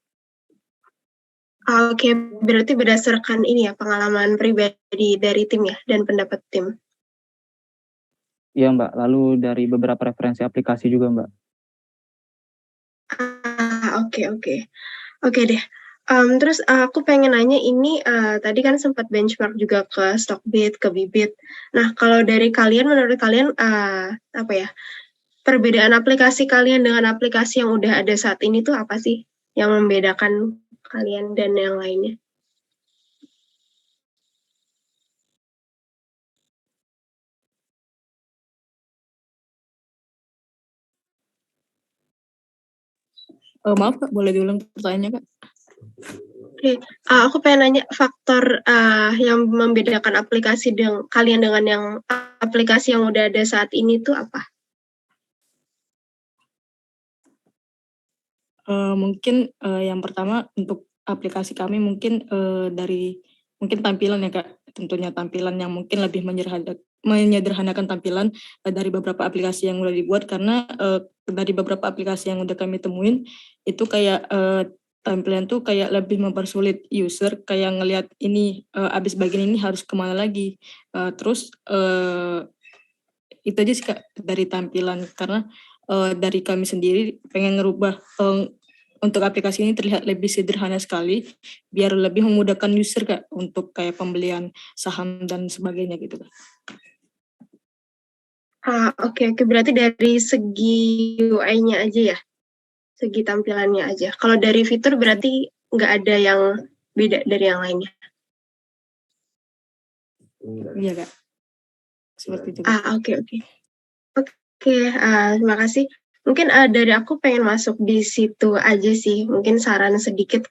Oke, berarti berdasarkan ini ya, pengalaman pribadi dari tim ya, dan pendapat tim. Iya Mbak, lalu dari beberapa referensi aplikasi juga Mbak. Oke deh. Terus aku pengen nanya ini, tadi kan sempat benchmark juga ke Stockbit, ke Bibit. Nah, kalau dari kalian, menurut kalian perbedaan aplikasi kalian dengan aplikasi yang udah ada saat ini tuh apa sih yang membedakan kalian dan yang lainnya? Maaf Kak, boleh diulang pertanyaannya Kak? Oke, aku pengen nanya faktor yang membedakan aplikasi kalian dengan yang aplikasi yang udah ada saat ini tuh apa? Mungkin yang pertama untuk aplikasi kami mungkin dari mungkin tampilan ya Kak, tentunya tampilan yang mungkin lebih menyederhanakan tampilan dari beberapa aplikasi yang udah dibuat, karena dari beberapa aplikasi yang udah kami temuin itu kayak tampilan tuh kayak lebih mempersulit user, kayak ngelihat ini abis bagian ini harus kemana lagi. Terus itu aja sih Kak dari tampilan, karena dari kami sendiri pengen ngerubah untuk aplikasi ini terlihat lebih sederhana sekali, biar lebih memudahkan user Kak untuk kayak pembelian saham dan sebagainya gitu Kak. Oke, berarti dari segi UI-nya aja ya, segi tampilannya aja. Kalau dari fitur berarti nggak ada yang beda dari yang lainnya. Iya Kak, seperti itu Kak. Oke, terima kasih. Mungkin dari aku pengen masuk di situ aja sih. Mungkin saran sedikit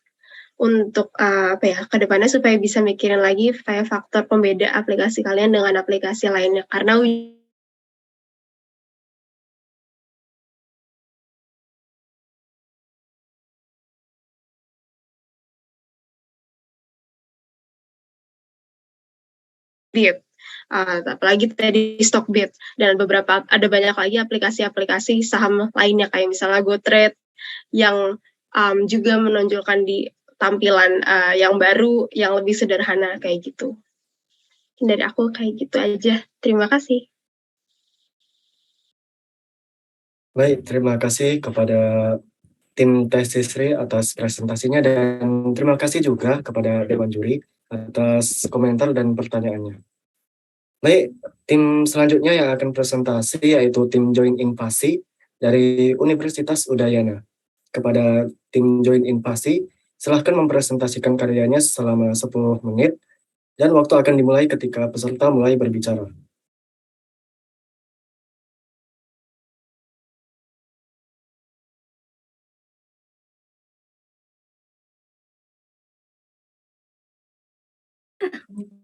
untuk ke depannya supaya bisa mikirin lagi kayak faktor pembeda aplikasi kalian dengan aplikasi lainnya. Karena apalagi tadi Stockbit dan ada banyak lagi aplikasi-aplikasi saham lainnya kayak misalnya GoTrade yang juga menonjolkan di tampilan yang baru yang lebih sederhana kayak gitu. Dari aku kayak gitu aja. Terima kasih. Baik, terima kasih kepada tim Tesisri atas presentasinya, dan terima kasih juga kepada Dewan Juri atas komentar dan pertanyaannya. Baik, tim selanjutnya yang akan presentasi yaitu tim Join in Pasi dari Universitas Udayana. Kepada tim Join in Pasi, silahkan mempresentasikan karyanya selama 10 menit, dan waktu akan dimulai ketika peserta mulai berbicara.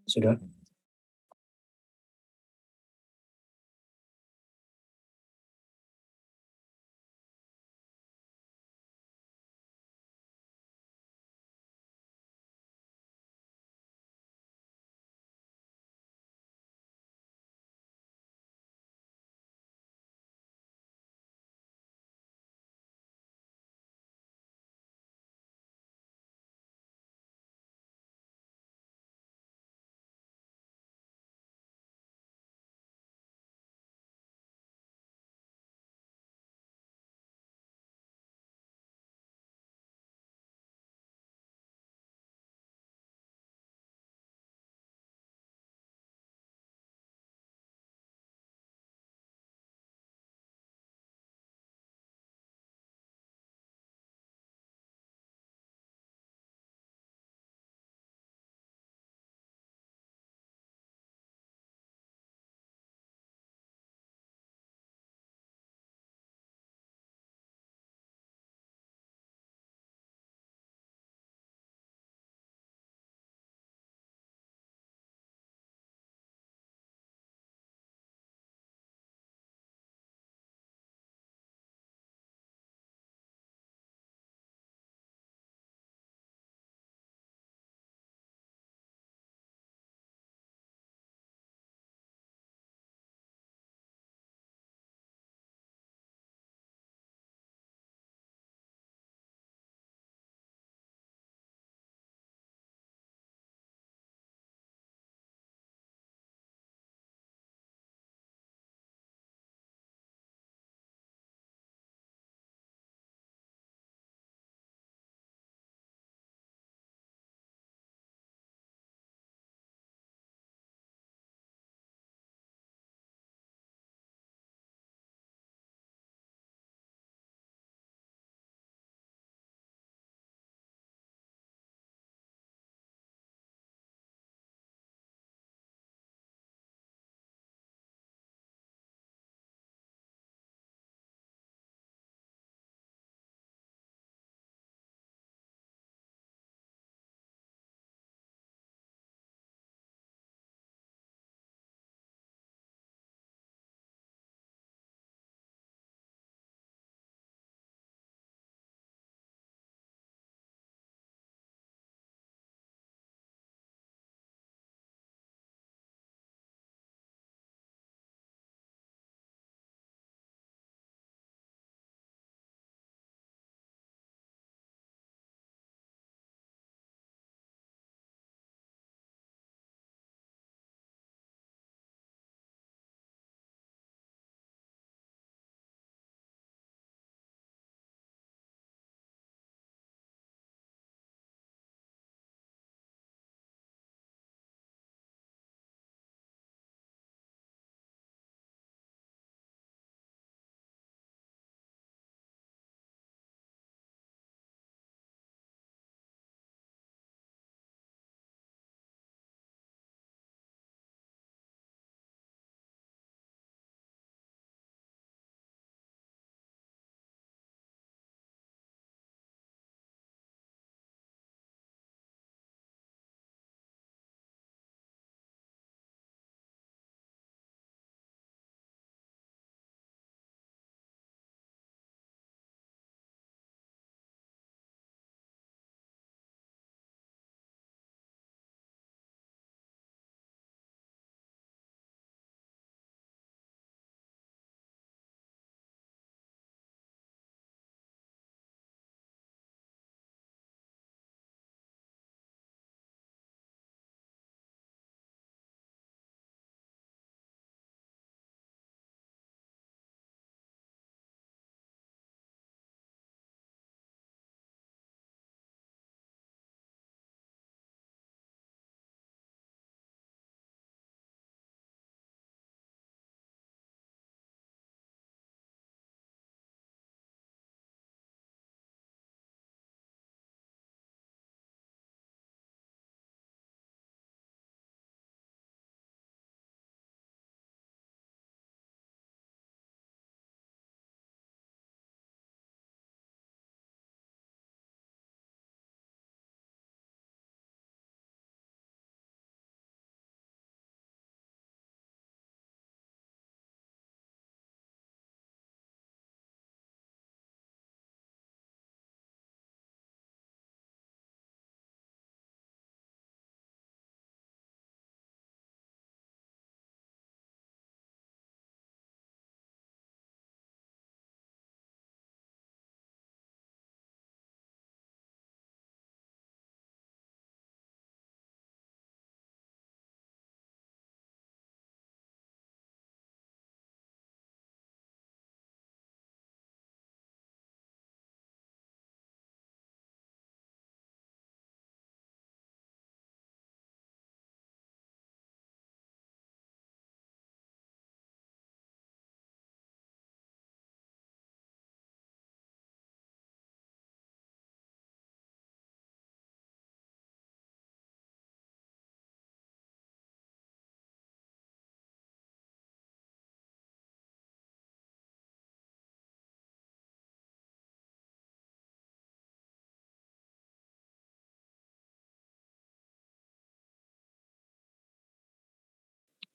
Sudah?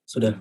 Sudah.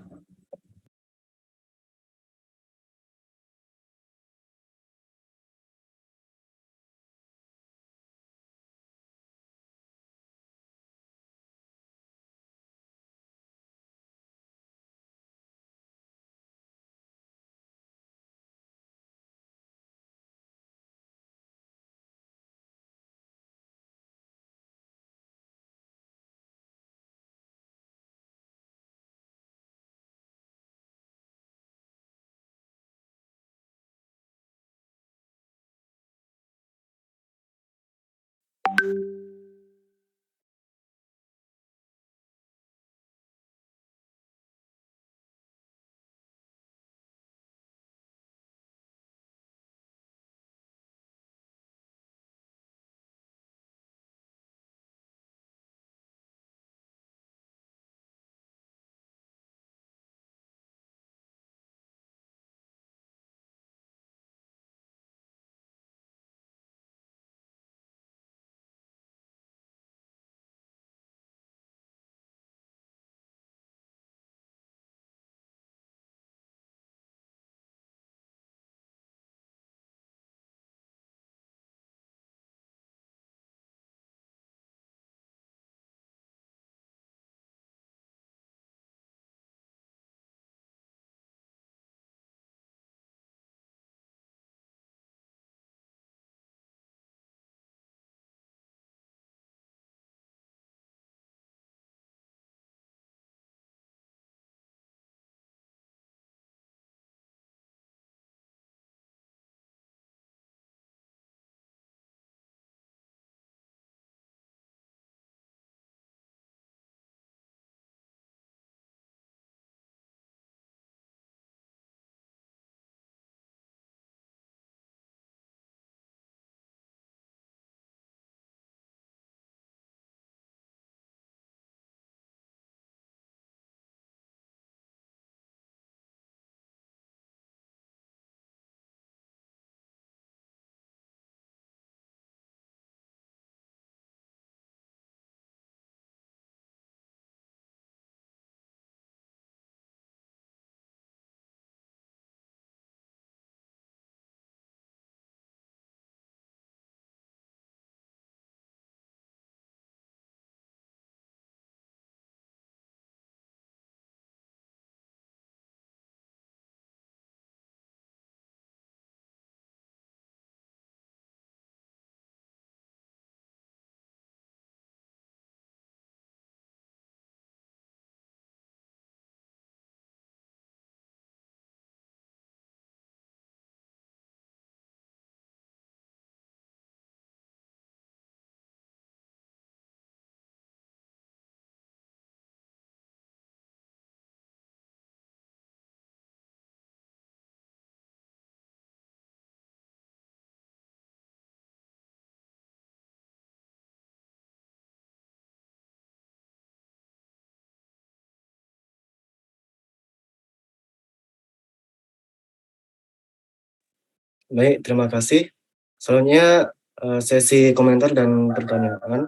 Baik, terima kasih. Selanjutnya sesi komentar dan pertanyaan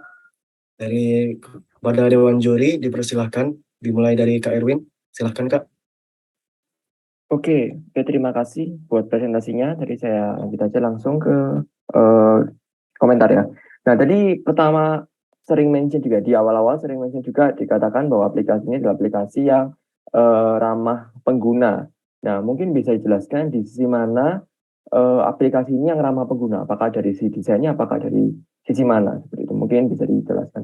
dari kepada Dewan Juri dipersilahkan dimulai dari Kak Erwin. Silahkan Kak. Oke, terima kasih buat presentasinya. Tadi saya lanjut aja langsung ke eh, komentar ya. Nah, tadi pertama sering mention juga di awal-awal sering mention juga dikatakan bahwa aplikasinya adalah aplikasi yang ramah pengguna. Nah, mungkin bisa dijelaskan di sisi mana aplikasi ini yang ramah pengguna? Apakah dari sisi desainnya, apakah dari sisi mana? Seperti itu mungkin bisa dijelaskan.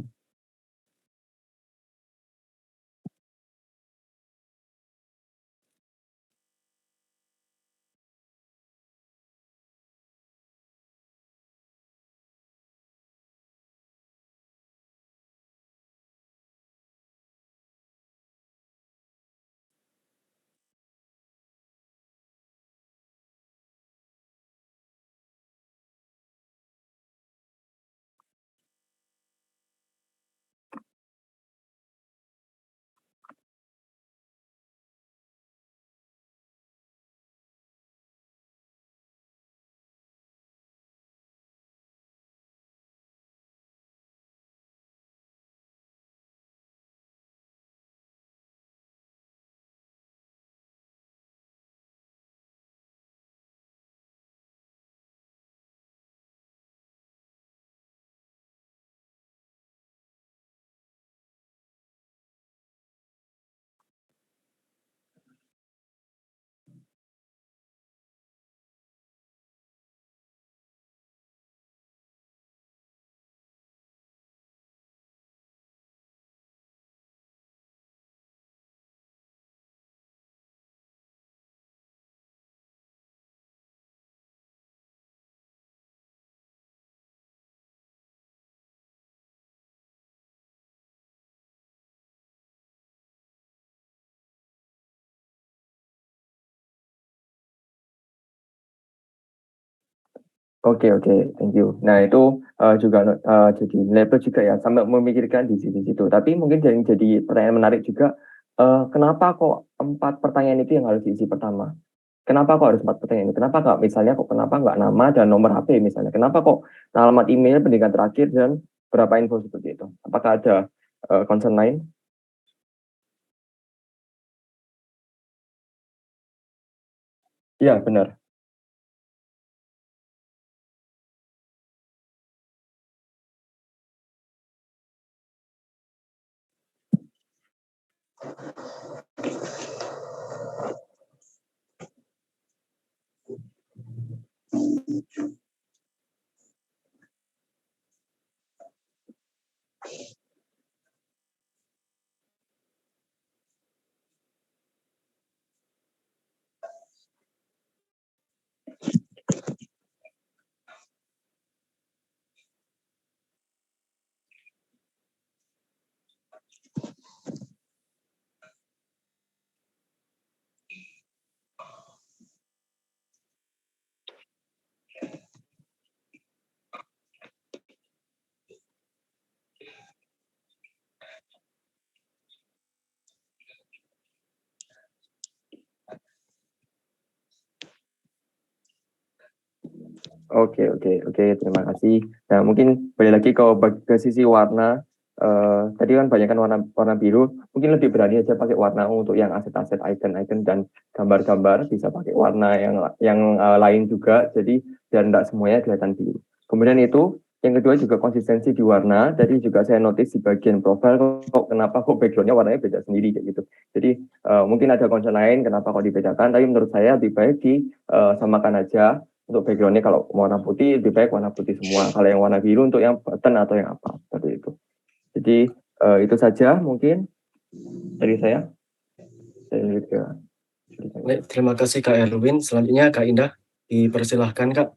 Oke, thank you. Nah itu juga jadi label juga ya, sampai memikirkan di situ. Tapi mungkin jadi pertanyaan menarik juga, kenapa kok 4 pertanyaan itu yang harus diisi pertama? Kenapa kok harus 4 pertanyaan ini? Kenapa nggak misalnya kenapa nggak nama dan nomor HP misalnya? Kenapa kok alamat email, pendidikan terakhir, dan berapa info seperti itu? Apakah ada concern lain? Iya, benar. Oke, terima kasih. Nah, mungkin balik lagi ke sisi warna. Tadi kan banyak kan warna biru. Mungkin lebih berani aja pakai warna untuk yang aset-aset, icon-icon dan gambar-gambar. Bisa pakai warna yang lain juga. Jadi biar tidak semuanya kelihatan biru. Kemudian itu yang kedua juga konsistensi di warna. Jadi juga saya notice di bagian profile kenapa kok backgroundnya warnanya beda sendiri kayak gitu. Jadi mungkin ada concern lain kenapa kok dibedakan. Tapi menurut saya lebih baik disamakan aja. Untuk backgroundnya kalau warna putih lebih baik warna putih semua. Kalau yang warna biru untuk yang button atau yang apa seperti itu. Jadi itu saja mungkin dari saya. Baik, terima kasih Kak Erwin. Selanjutnya Kak Indah, dipersilahkan Kak.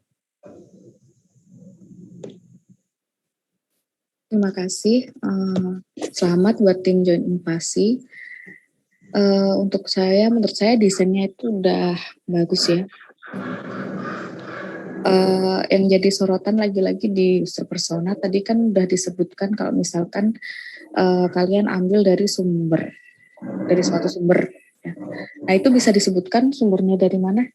Terima kasih. Selamat buat tim Join Invasi. Untuk saya, menurut saya desainnya itu udah bagus ya. Yang jadi sorotan lagi-lagi di user persona tadi kan udah disebutkan kalau misalkan kalian ambil dari suatu sumber. Ya. Nah itu bisa disebutkan sumbernya dari mana?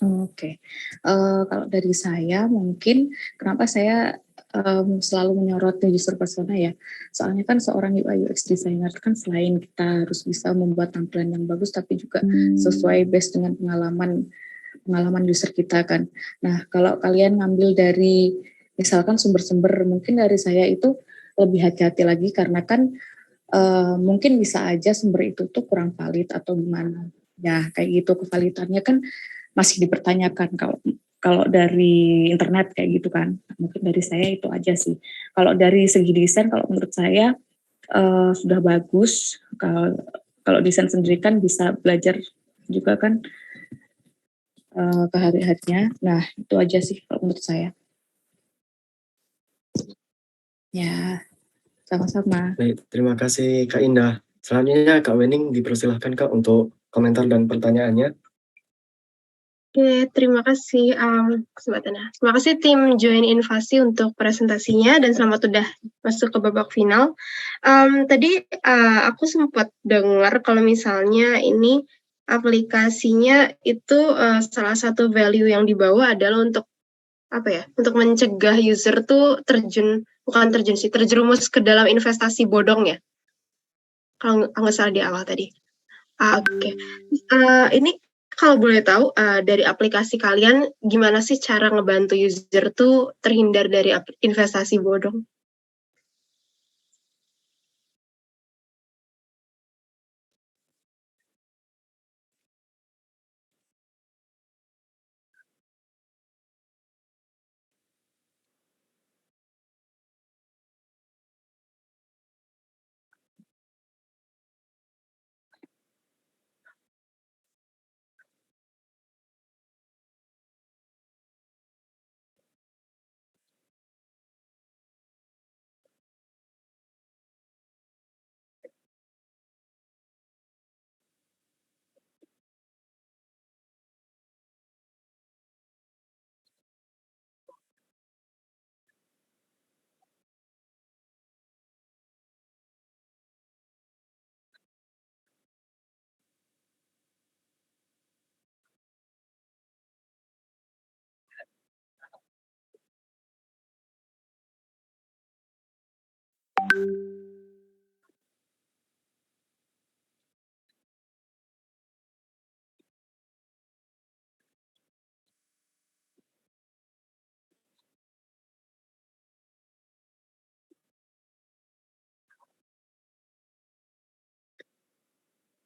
Oke. Kalau dari saya mungkin kenapa saya selalu menyorot user persona ya. Soalnya kan seorang UI UX designer kan selain kita harus bisa membuat tampilan yang bagus tapi juga sesuai based dengan pengalaman user kita kan. Nah, kalau kalian ngambil dari misalkan sumber-sumber mungkin dari saya itu lebih hati-hati lagi karena kan mungkin bisa aja sumber itu tuh kurang valid atau gimana. Ya, kayak gitu kevalidannya kan masih dipertanyakan kalau dari internet kayak gitu kan. Mungkin dari saya itu aja sih. Kalau dari segi desain, kalau menurut saya sudah bagus. Kalau desain sendiri kan bisa belajar juga kan ke hari-harinya. Nah itu aja sih kalau menurut saya. Ya, sama-sama. Baik, terima kasih Kak Indah. Selanjutnya Kak Wening dipersilahkan Kak untuk komentar dan pertanyaannya. Oke, terima kasih kesempatannya. Terima kasih tim Join Invasi untuk presentasinya dan selamat udah masuk ke babak final. Tadi aku sempat dengar kalau misalnya ini aplikasinya itu salah satu value yang dibawa adalah untuk untuk mencegah user tuh terjerumus ke dalam investasi bodong ya. Kalau nggak salah di awal tadi. Oke. Ini kalau boleh tahu dari aplikasi kalian gimana sih cara ngebantu user tuh terhindar dari investasi bodong?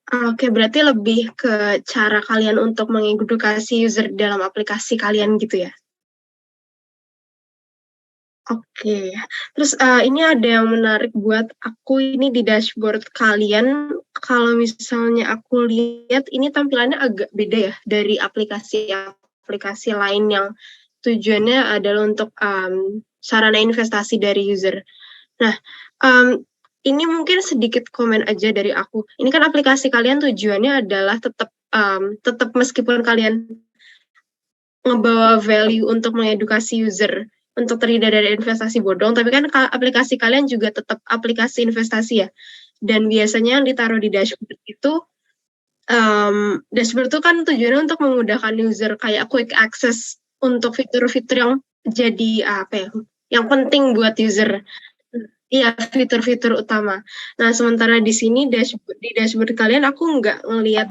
Oke, berarti lebih ke cara kalian untuk mengedukasi user dalam aplikasi kalian gitu ya? Oke, terus ini ada yang menarik buat aku ini di dashboard kalian. Kalau misalnya aku lihat ini tampilannya agak beda ya dari aplikasi lain yang tujuannya adalah untuk sarana investasi dari user. Nah, ini mungkin sedikit komen aja dari aku. Ini kan aplikasi kalian tujuannya adalah tetap meskipun kalian ngebawa value untuk mengedukasi user untuk terhindar dari investasi bodong, tapi kan aplikasi kalian juga tetap aplikasi investasi ya. Dan biasanya yang ditaruh di dashboard itu dashboard itu kan tujuannya untuk memudahkan user kayak quick access untuk fitur-fitur yang jadi yang penting buat user. Iya, fitur-fitur utama. Nah, sementara di sini di dashboard kalian aku nggak ngelihat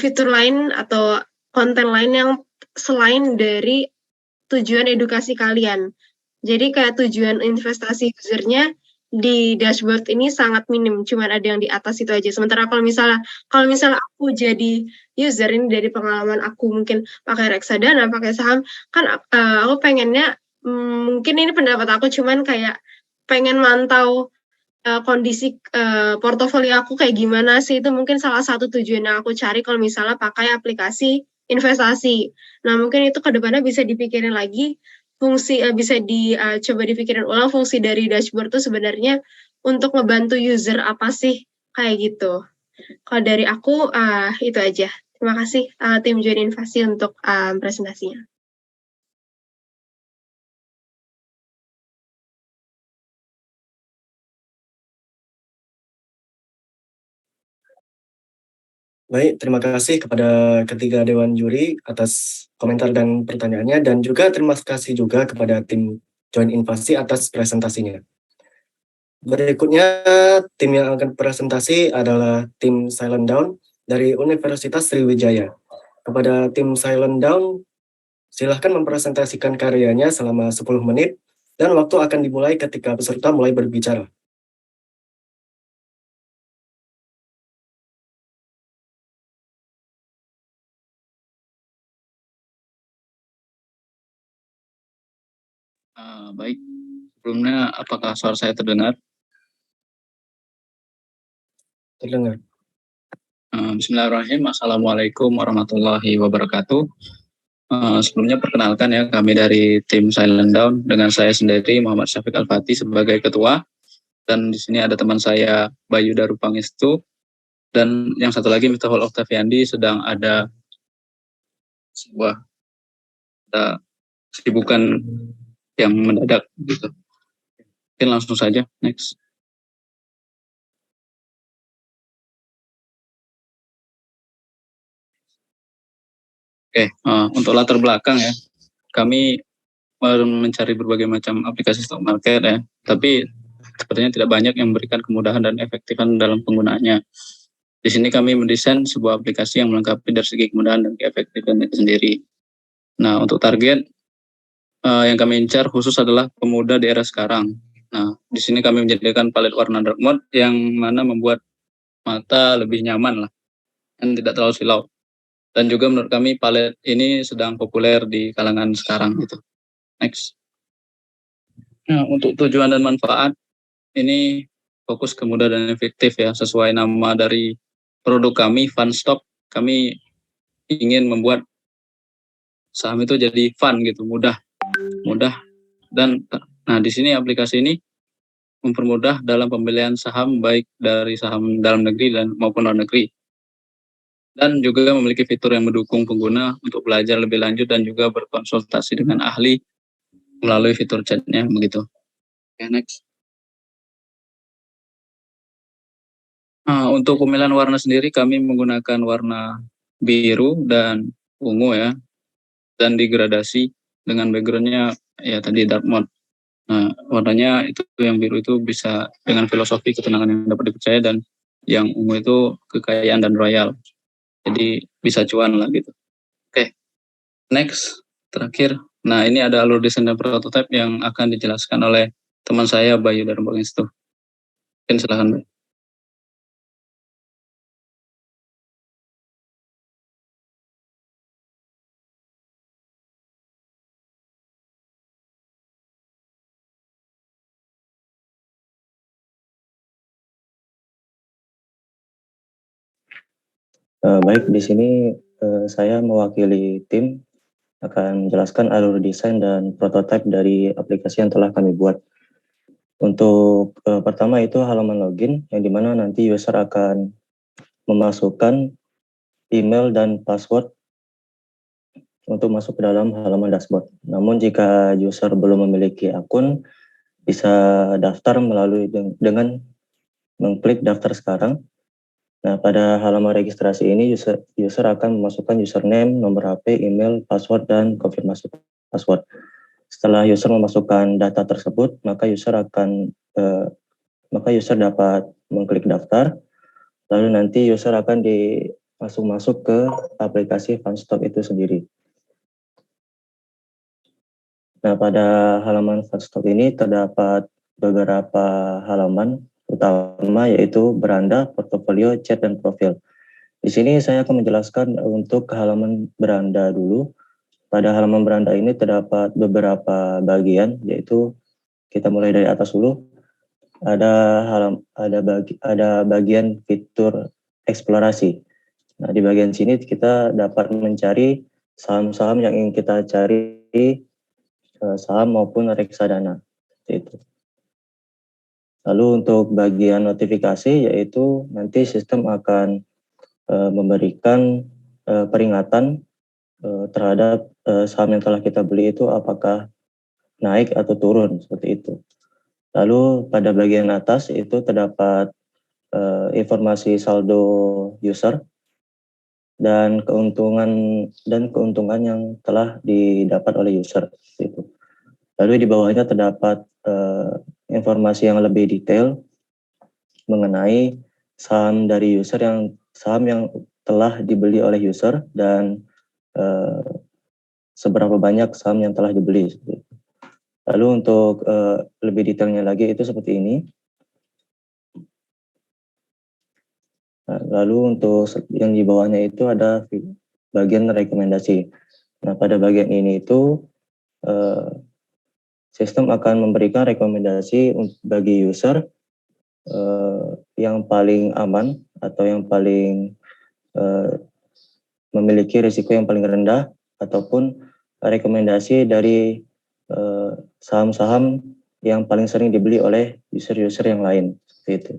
fitur lain atau konten lain yang selain dari tujuan edukasi kalian. Jadi kayak tujuan investasi usernya di dashboard ini sangat minim, cuman ada yang di atas itu aja. Sementara kalau misalnya aku jadi user ini dari pengalaman aku mungkin pakai reksadana, pakai saham, kan aku pengennya mungkin ini pendapat aku cuman kayak pengen mantau kondisi portofolio aku kayak gimana sih, itu mungkin salah satu tujuan yang aku cari kalau misalnya pakai aplikasi investasi. Nah, mungkin itu ke depannya bisa dipikirin lagi fungsi bisa coba dipikirin ulang fungsi dari dashboard itu sebenarnya untuk membantu user apa sih kayak gitu. Kalau dari aku itu aja. Terima kasih tim Join Invasi untuk presentasinya. Baik, terima kasih kepada ketiga dewan juri atas komentar dan pertanyaannya, dan juga terima kasih juga kepada tim Join Invasi atas presentasinya. Berikutnya, tim yang akan presentasi adalah tim Silent Down dari Universitas Sriwijaya. Kepada tim Silent Down, silahkan mempresentasikan karyanya selama 10 menit, dan waktu akan dimulai ketika peserta mulai berbicara. Baik, sebelumnya apakah suara saya terdengar? Terdengar. Bismillahirrahmanirrahim. Assalamualaikum warahmatullahi wabarakatuh. Sebelumnya perkenalkan ya, kami dari tim Silent Down dengan saya sendiri Muhammad Syafiq Al-Fatih sebagai ketua, dan di sini ada teman saya Bayu Darupangestu Dan yang satu lagi Miftahul Oktaviandi sedang ada sebuah kesibukan yang mendadak gitu. Mungkin langsung saja next. Oke, untuk latar belakang ya, kami mencari berbagai macam aplikasi stock market ya, tapi sepertinya tidak banyak yang memberikan kemudahan dan efektifan dalam penggunaannya. Di sini kami mendesain sebuah aplikasi yang melengkapi dari segi kemudahan dan keefektifan itu sendiri. Nah, untuk target yang kami incar khusus adalah pemuda di era sekarang. Nah, di sini kami menjadikan palet warna dark mode yang mana membuat mata lebih nyaman lah, dan tidak terlalu silau. Dan juga menurut kami palet ini sedang populer di kalangan sekarang gitu. Next. Nah, untuk tujuan dan manfaat ini fokus ke mudah dan efektif ya, sesuai nama dari produk kami Fun Stock. Kami ingin membuat saham itu jadi fun gitu, mudah. Dan nah di sini aplikasi ini mempermudah dalam pembelian saham baik dari saham dalam negeri dan maupun luar negeri. Dan juga memiliki fitur yang mendukung pengguna untuk belajar lebih lanjut dan juga berkonsultasi dengan ahli melalui fitur chatnya begitu. Oke, next. Nah, untuk pemilihan warna sendiri kami menggunakan warna biru dan ungu ya, dan digradasi dengan backgroundnya ya tadi dark mode. Nah, warnanya itu yang biru itu bisa dengan filosofi ketenangan yang dapat dipercaya, dan yang ungu itu kekayaan dan royal. Jadi bisa cuan lah gitu. Oke, next, terakhir. Nah, ini ada alur desain dan prototipe yang akan dijelaskan oleh teman saya Bayu dari Mbok Institute. Mungkin silakan, Bayu. Baik, di sini saya mewakili tim akan menjelaskan alur desain dan prototipe dari aplikasi yang telah kami buat. Untuk pertama itu halaman login, yang dimana nanti user akan memasukkan email dan password untuk masuk ke dalam halaman dashboard. Namun jika user belum memiliki akun, bisa daftar melalui dengan mengklik daftar sekarang. Nah, pada halaman registrasi ini user akan memasukkan username, nomor HP, email, password, dan konfirmasi password. Setelah user memasukkan data tersebut, maka user dapat mengklik daftar. Lalu nanti user akan masuk ke aplikasi FunStock itu sendiri. Nah, pada halaman FunStock ini terdapat beberapa halaman utama, yaitu beranda, portofolio, chat, dan profil. Di sini saya akan menjelaskan untuk halaman beranda dulu. Pada halaman beranda ini terdapat beberapa bagian, yaitu kita mulai dari atas dulu. Ada bagian fitur eksplorasi. Nah, di bagian sini kita dapat mencari saham-saham yang ingin kita cari, saham maupun reksadana. Itu. Lalu untuk bagian notifikasi, yaitu nanti sistem akan memberikan peringatan terhadap saham yang telah kita beli itu apakah naik atau turun, seperti itu. Lalu pada bagian atas itu terdapat informasi saldo user dan keuntungan yang telah didapat oleh user, seperti itu. Lalu di bawahnya terdapat informasi yang lebih detail mengenai saham dari user, saham yang telah dibeli oleh user, dan seberapa banyak saham yang telah dibeli. Lalu untuk lebih detailnya lagi itu seperti ini. Nah, lalu untuk yang di bawahnya itu ada bagian rekomendasi. Nah, pada bagian ini itu sistem akan memberikan rekomendasi bagi user yang paling aman atau yang paling memiliki risiko yang paling rendah, ataupun rekomendasi dari saham-saham yang paling sering dibeli oleh user-user yang lain, seperti itu.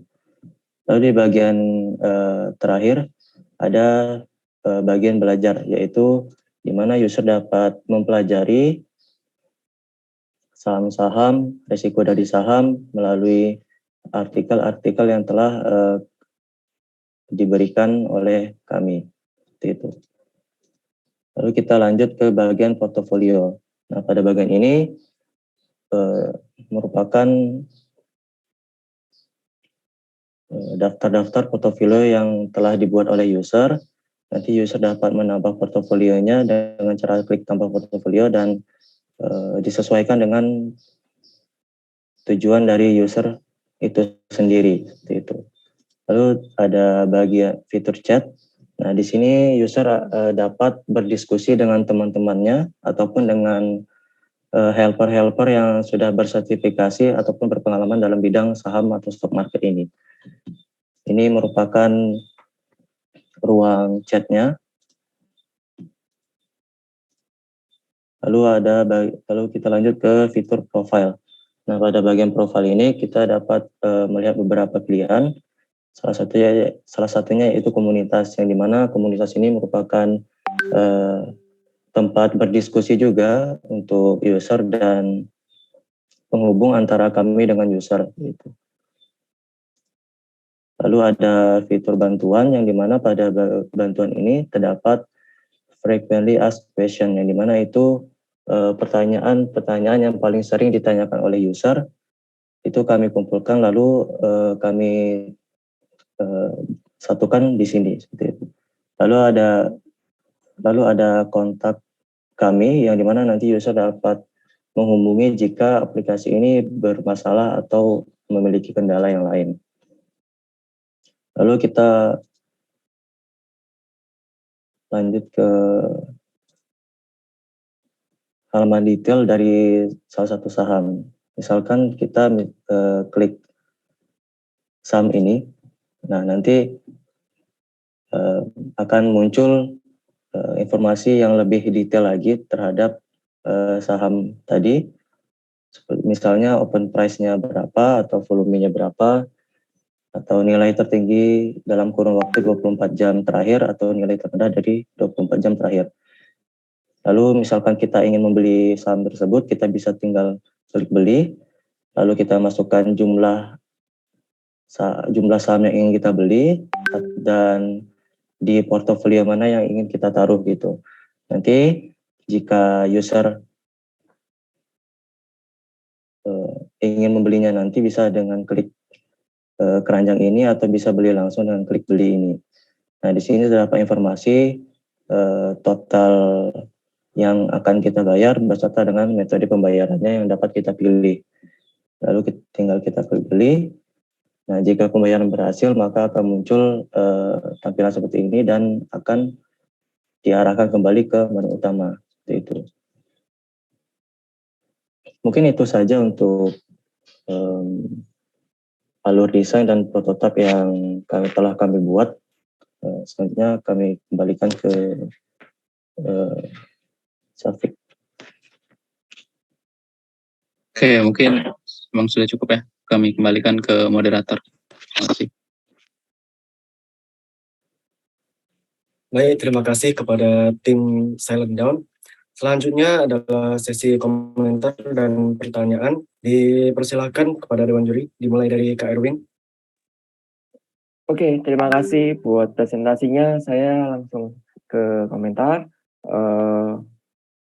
Lalu di bagian terakhir ada bagian belajar, yaitu di mana user dapat mempelajari saham-saham, risiko dari saham melalui artikel-artikel yang telah diberikan oleh kami. Seperti itu. Lalu kita lanjut ke bagian portofolio. Nah, pada bagian ini merupakan daftar-daftar portofolio yang telah dibuat oleh user. Nanti user dapat menambah portofolionya dengan cara klik tambah portofolio dan disesuaikan dengan tujuan dari user itu sendiri. Seperti itu. Lalu ada bagian fitur chat. Nah, di sini user dapat berdiskusi dengan teman-temannya ataupun dengan helper-helper yang sudah bersertifikasi ataupun berpengalaman dalam bidang saham atau stock market ini. Ini merupakan ruang chatnya. Lalu kita lanjut ke fitur profile. Nah, pada bagian profile ini kita dapat melihat beberapa pilihan. Salah satunya yaitu komunitas, yang dimana komunitas ini merupakan tempat berdiskusi juga untuk user dan penghubung antara kami dengan user. Gitu. Lalu ada fitur bantuan, yang dimana pada bantuan ini terdapat frequently asked question, yang dimana itu pertanyaan-pertanyaan yang paling sering ditanyakan oleh user itu kami kumpulkan lalu kami satukan di sini seperti itu. Lalu ada kontak kami, yang dimana nanti user dapat menghubungi jika aplikasi ini bermasalah atau memiliki kendala yang lain. Lalu kita lanjut ke halaman detail dari salah satu saham. Misalkan kita klik saham ini, nah nanti akan muncul informasi yang lebih detail lagi terhadap saham tadi. Misalnya open price-nya berapa, atau volumenya berapa, atau nilai tertinggi dalam kurun waktu 24 jam terakhir, atau nilai terendah dari 24 jam terakhir. Lalu misalkan kita ingin membeli saham tersebut, kita bisa tinggal klik beli, lalu kita masukkan jumlah saham yang ingin kita beli, dan di portofolio mana yang ingin kita taruh gitu. Nanti jika user ingin membelinya nanti bisa dengan klik keranjang ini, atau bisa beli langsung dengan klik beli ini. Nah, di sini terdapat informasi total yang akan kita bayar beserta dengan metode pembayarannya yang dapat kita pilih. Lalu tinggal kita klik beli. Nah, jika pembayaran berhasil, maka akan muncul tampilan seperti ini dan akan diarahkan kembali ke menu utama. Seperti itu. Mungkin itu saja untuk alur desain dan prototipe yang telah kami buat. Selanjutnya kami kembalikan ke Syafiq. Oke, mungkin memang sudah cukup ya. Kami kembalikan ke moderator. Terima kasih. Baik, terima kasih kepada tim Silent Down. Selanjutnya adalah sesi komentar dan pertanyaan. Dipersilakan kepada Dewan Juri, dimulai dari Kak Erwin. Oke, terima kasih buat presentasinya. Saya langsung ke komentar.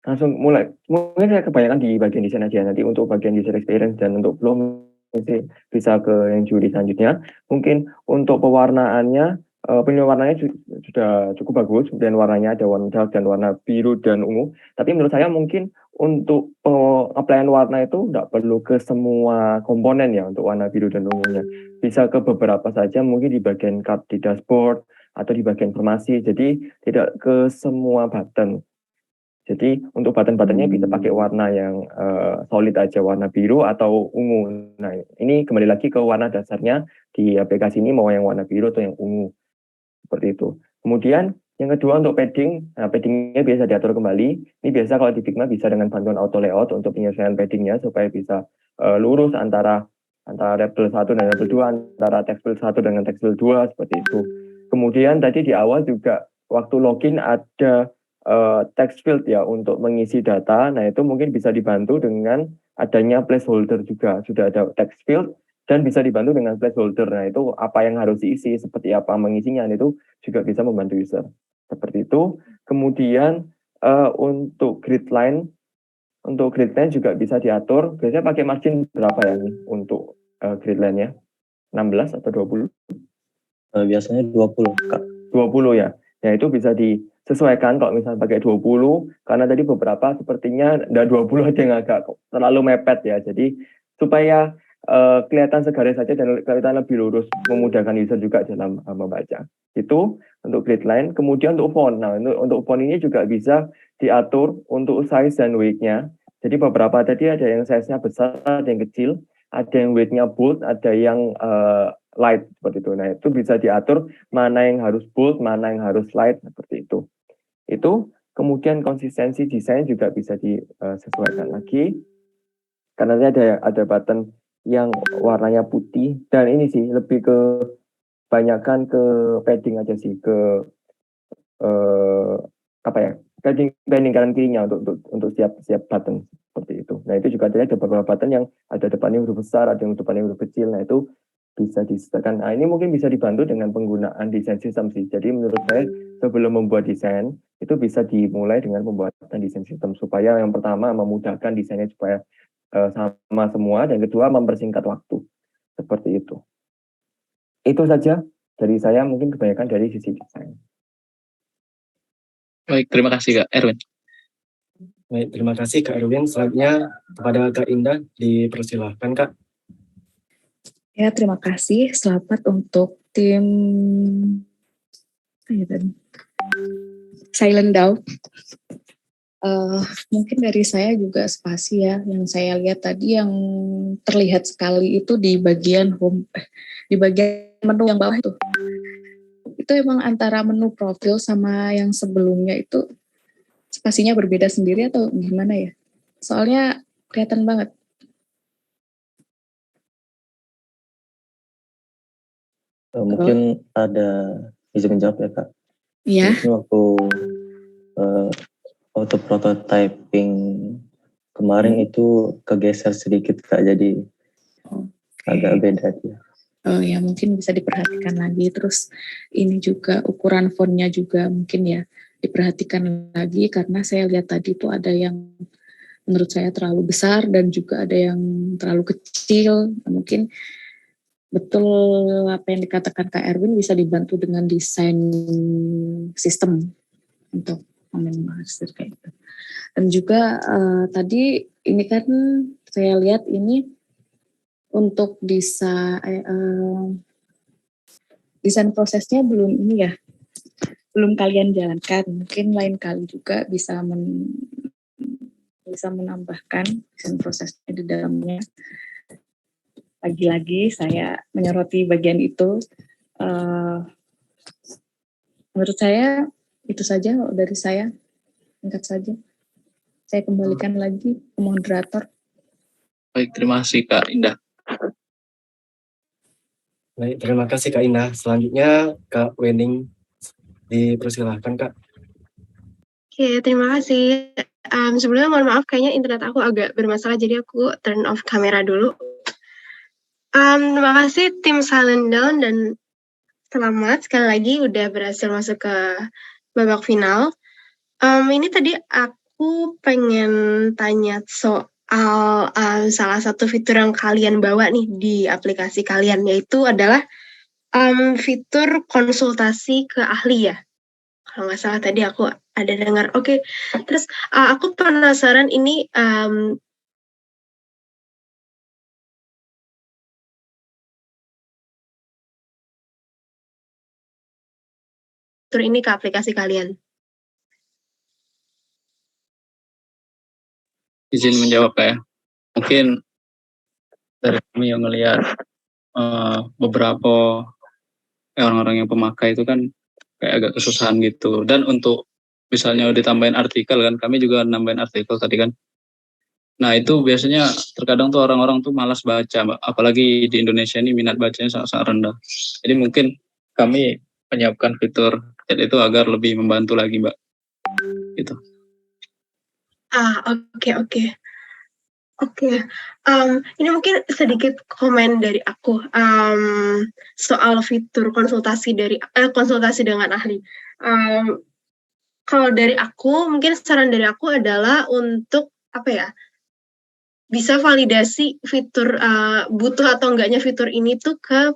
Langsung mulai. Mungkin saya kebanyakan di bagian desain aja. Nanti untuk bagian user experience dan untuk belum nanti bisa ke yang juri selanjutnya. Mungkin untuk pewarnaannya, pilihan warnanya sudah cukup bagus. Dan warnanya ada warna dark dan warna biru dan ungu. Tapi menurut saya mungkin untuk pengaplian warna itu tidak perlu ke semua komponen ya untuk warna biru dan ungunya. Bisa ke beberapa saja, mungkin di bagian card di dashboard atau di bagian informasi. Jadi tidak ke semua button. Jadi untuk button-buttonnya bisa pakai warna yang solid aja, warna biru atau ungu. Nah, ini kembali lagi ke warna dasarnya di aplikasi ini, mau yang warna biru atau yang ungu. Seperti itu. Kemudian yang kedua untuk padding, nah paddingnya biasa diatur kembali. Ini biasa kalau di Figma bisa dengan bantuan auto layout untuk penyesuaian paddingnya supaya bisa lurus antara antara Rebel 1 dan Rebel 2, antara Textfile 1 dengan Textfile 2, seperti itu. Kemudian tadi di awal juga waktu login ada text field ya untuk mengisi data. Nah, itu mungkin bisa dibantu dengan adanya placeholder juga. Sudah ada text field dan bisa dibantu dengan placeholder. Nah, itu apa yang harus diisi, seperti apa mengisinya, itu juga bisa membantu user. Seperti itu. Kemudian untuk grid line juga bisa diatur. Biasanya pakai margin berapa ya nih untuk grid line-nya? 16 atau 20? Biasanya 20, Kak. 20 ya. Ya, itu bisa disesuaikan kalau misalnya pakai 20, karena tadi beberapa sepertinya 20 aja yang agak terlalu mepet ya. Jadi supaya kelihatan segaris saja dan kelihatan lebih lurus, memudahkan user juga dalam membaca. Itu untuk grid line. Kemudian untuk font. Nah, untuk font ini juga bisa diatur untuk size dan weight-nya. Jadi beberapa tadi ada yang size-nya besar, ada yang kecil, ada yang weight-nya bold, ada yang light seperti itu. Nah, itu bisa diatur mana yang harus bold, mana yang harus light seperti itu. Itu kemudian konsistensi desain juga bisa disesuaikan lagi. Karena ada button yang warnanya putih, dan ini sih lebih ke banyakkan ke padding aja sih, ke padding kanan kirinya untuk setiap button seperti itu. Nah, itu juga ada beberapa button yang ada depannya huruf besar, ada yang depannya huruf kecil. Nah, itu bisa disesuaikan. Nah, ini mungkin bisa dibantu dengan penggunaan desain sistem sih. Jadi menurut saya sebelum membuat desain itu bisa dimulai dengan pembuatan desain sistem, supaya yang pertama memudahkan desainnya supaya sama semua, dan kedua mempersingkat waktu. Seperti itu. Itu saja dari saya, mungkin kebanyakan dari sisi desain. Baik, terima kasih Kak Erwin. Baik, terima kasih Kak Erwin. Selanjutnya kepada Kak Indah, dipersilahkan Kak. Ya, terima kasih. Selamat untuk tim Silent Down. Mungkin dari saya juga spasi ya, yang saya lihat tadi yang terlihat sekali itu di bagian home, di bagian menu yang bawah itu. Itu emang antara menu profil sama yang sebelumnya itu spasinya berbeda sendiri atau gimana ya? Soalnya kelihatan banget. Mungkin ada bisa menjawab ya Kak. Iya. Mungkin waktu auto prototyping kemarin itu kegeser sedikit Kak, jadi agak beda dia. Oh ya, mungkin bisa diperhatikan lagi. Terus ini juga ukuran fontnya juga mungkin ya diperhatikan lagi, karena saya lihat tadi tuh ada yang menurut saya terlalu besar dan juga ada yang terlalu kecil. Mungkin betul apa yang dikatakan Kak Erwin, bisa dibantu dengan desain sistem untuk meminimalisir kayak gitu. Dan juga tadi ini kan saya lihat ini untuk desain prosesnya belum ini ya, belum kalian jalankan. Mungkin lain kali juga bisa menambahkan desain prosesnya di dalamnya. Lagi-lagi saya menyoroti bagian itu. Menurut saya itu saja dari saya, singkat saja. Saya kembalikan lagi ke moderator. Baik, terima kasih Kak Indah. Baik, terima kasih Kak Indah. Selanjutnya Kak Wening, dipersilahkan Kak. Oke, terima kasih. Sebelumnya mohon maaf, kayaknya internet aku agak bermasalah, jadi aku turn off kamera dulu. Terima kasih tim Silent Down, dan selamat sekali lagi udah berhasil masuk ke babak final. Ini tadi aku pengen tanya soal salah satu fitur yang kalian bawa nih di aplikasi kalian, yaitu adalah fitur konsultasi ke ahli ya. Kalau nggak salah tadi aku ada dengar. Oke. Terus aku penasaran ini fitur ini ke aplikasi kalian. Izin menjawab ya. Mungkin dari kami yang ngelihat beberapa orang-orang yang pemakai itu kan kayak agak kesusahan gitu. Dan untuk misalnya ditambahin artikel kan, kami juga nambahin artikel tadi kan. Nah, itu biasanya terkadang tuh orang-orang tuh malas baca, Mbak. Apalagi di Indonesia ini minat bacanya sangat-sangat rendah. Jadi mungkin kami menyiapkan fitur chat itu agar lebih membantu lagi, Mbak. Gitu. Oke. Ini mungkin sedikit komen dari aku soal fitur konsultasi dengan ahli. Kalau dari aku, mungkin saran dari aku adalah untuk bisa validasi fitur butuh atau enggaknya fitur ini tuh ke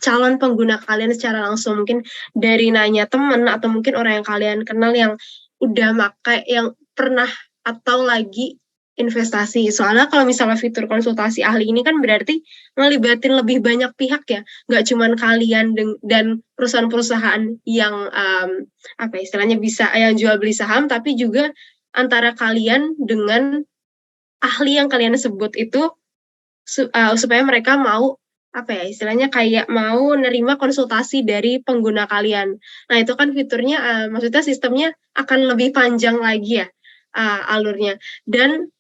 calon pengguna kalian secara langsung, mungkin dari nanya teman atau mungkin orang yang kalian kenal yang udah pakai, yang pernah atau lagi investasi. Soalnya kalau misalnya fitur konsultasi ahli ini kan berarti ngelibatin lebih banyak pihak ya, nggak cuma kalian dan perusahaan-perusahaan yang istilahnya bisa yang jual beli saham, tapi juga antara kalian dengan ahli yang kalian sebut itu supaya mereka mau istilahnya kayak mau nerima konsultasi dari pengguna kalian. Nah, itu kan fiturnya maksudnya sistemnya akan lebih panjang lagi ya alurnya. Dan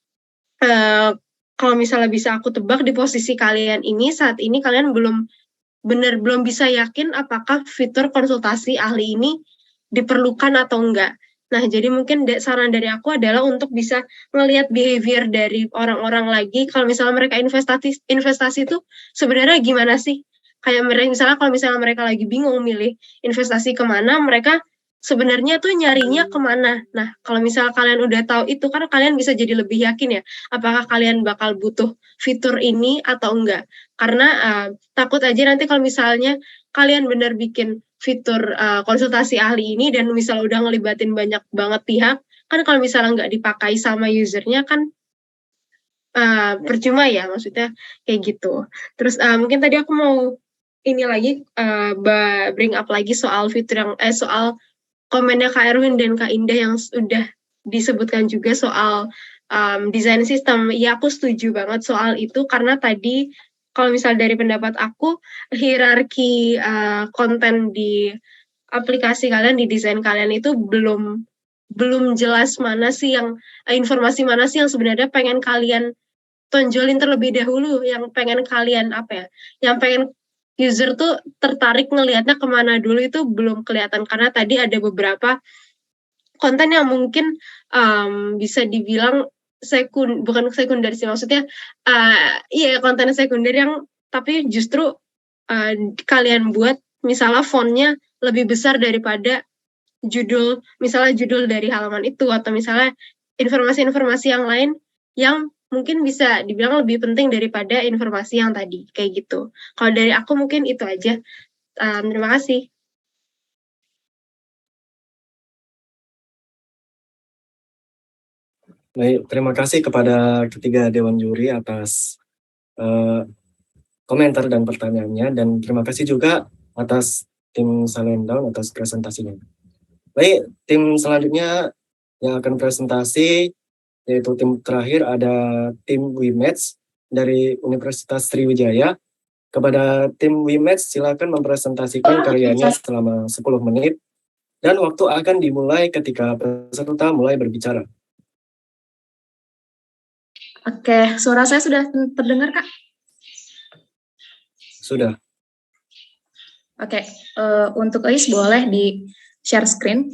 kalau misalnya bisa aku tebak di posisi kalian ini saat ini kalian belum bisa yakin apakah fitur konsultasi ahli ini diperlukan atau enggak. Nah, jadi mungkin saran dari aku adalah untuk bisa melihat behavior dari orang-orang lagi. Kalau misalnya mereka investasi itu sebenarnya gimana sih? Kayak misalnya kalau misalnya mereka lagi bingung milih investasi kemana, mereka sebenarnya tuh nyarinya kemana. Nah, kalau misalnya kalian udah tahu itu, kan kalian bisa jadi lebih yakin ya, apakah kalian bakal butuh fitur ini atau enggak. Karena takut aja nanti kalau misalnya kalian benar bikin fitur konsultasi ahli ini dan misalnya udah ngelibatin banyak banget pihak, kan kalau misalnya nggak dipakai sama usernya kan percuma ya, maksudnya kayak gitu. Terus mungkin tadi aku mau ini lagi bring up lagi soal fitur yang soal komennya Kak Erwin dan Kak Indah yang sudah disebutkan juga soal desain sistem. Ya, aku setuju banget soal itu karena tadi kalau misal dari pendapat aku, hierarki konten di aplikasi kalian, di desain kalian itu belum jelas mana sih yang informasi mana sih yang sebenarnya pengen kalian tonjolin terlebih dahulu, yang pengen kalian yang pengen user tuh tertarik ngelihatnya kemana dulu itu belum kelihatan karena tadi ada beberapa konten yang mungkin bisa dibilang bukan sekunder sih, maksudnya konten sekunder yang tapi justru kalian buat misalnya fontnya lebih besar daripada misalnya judul dari halaman itu, atau misalnya informasi-informasi yang lain yang mungkin bisa dibilang lebih penting daripada informasi yang tadi, kayak gitu. Kalau dari aku mungkin itu aja. Terima kasih. Baik, terima kasih kepada ketiga dewan juri atas komentar dan pertanyaannya, dan terima kasih juga atas tim Salendown atas presentasinya. Baik, tim selanjutnya yang akan presentasi yaitu tim terakhir ada tim WeMatch dari Universitas Sriwijaya. Kepada tim WeMatch silakan mempresentasikan karyanya selama 10 menit dan waktu akan dimulai ketika peserta mulai berbicara. Oke, suara saya sudah terdengar, Kak? Sudah. Oke, untuk Ais boleh di share screen.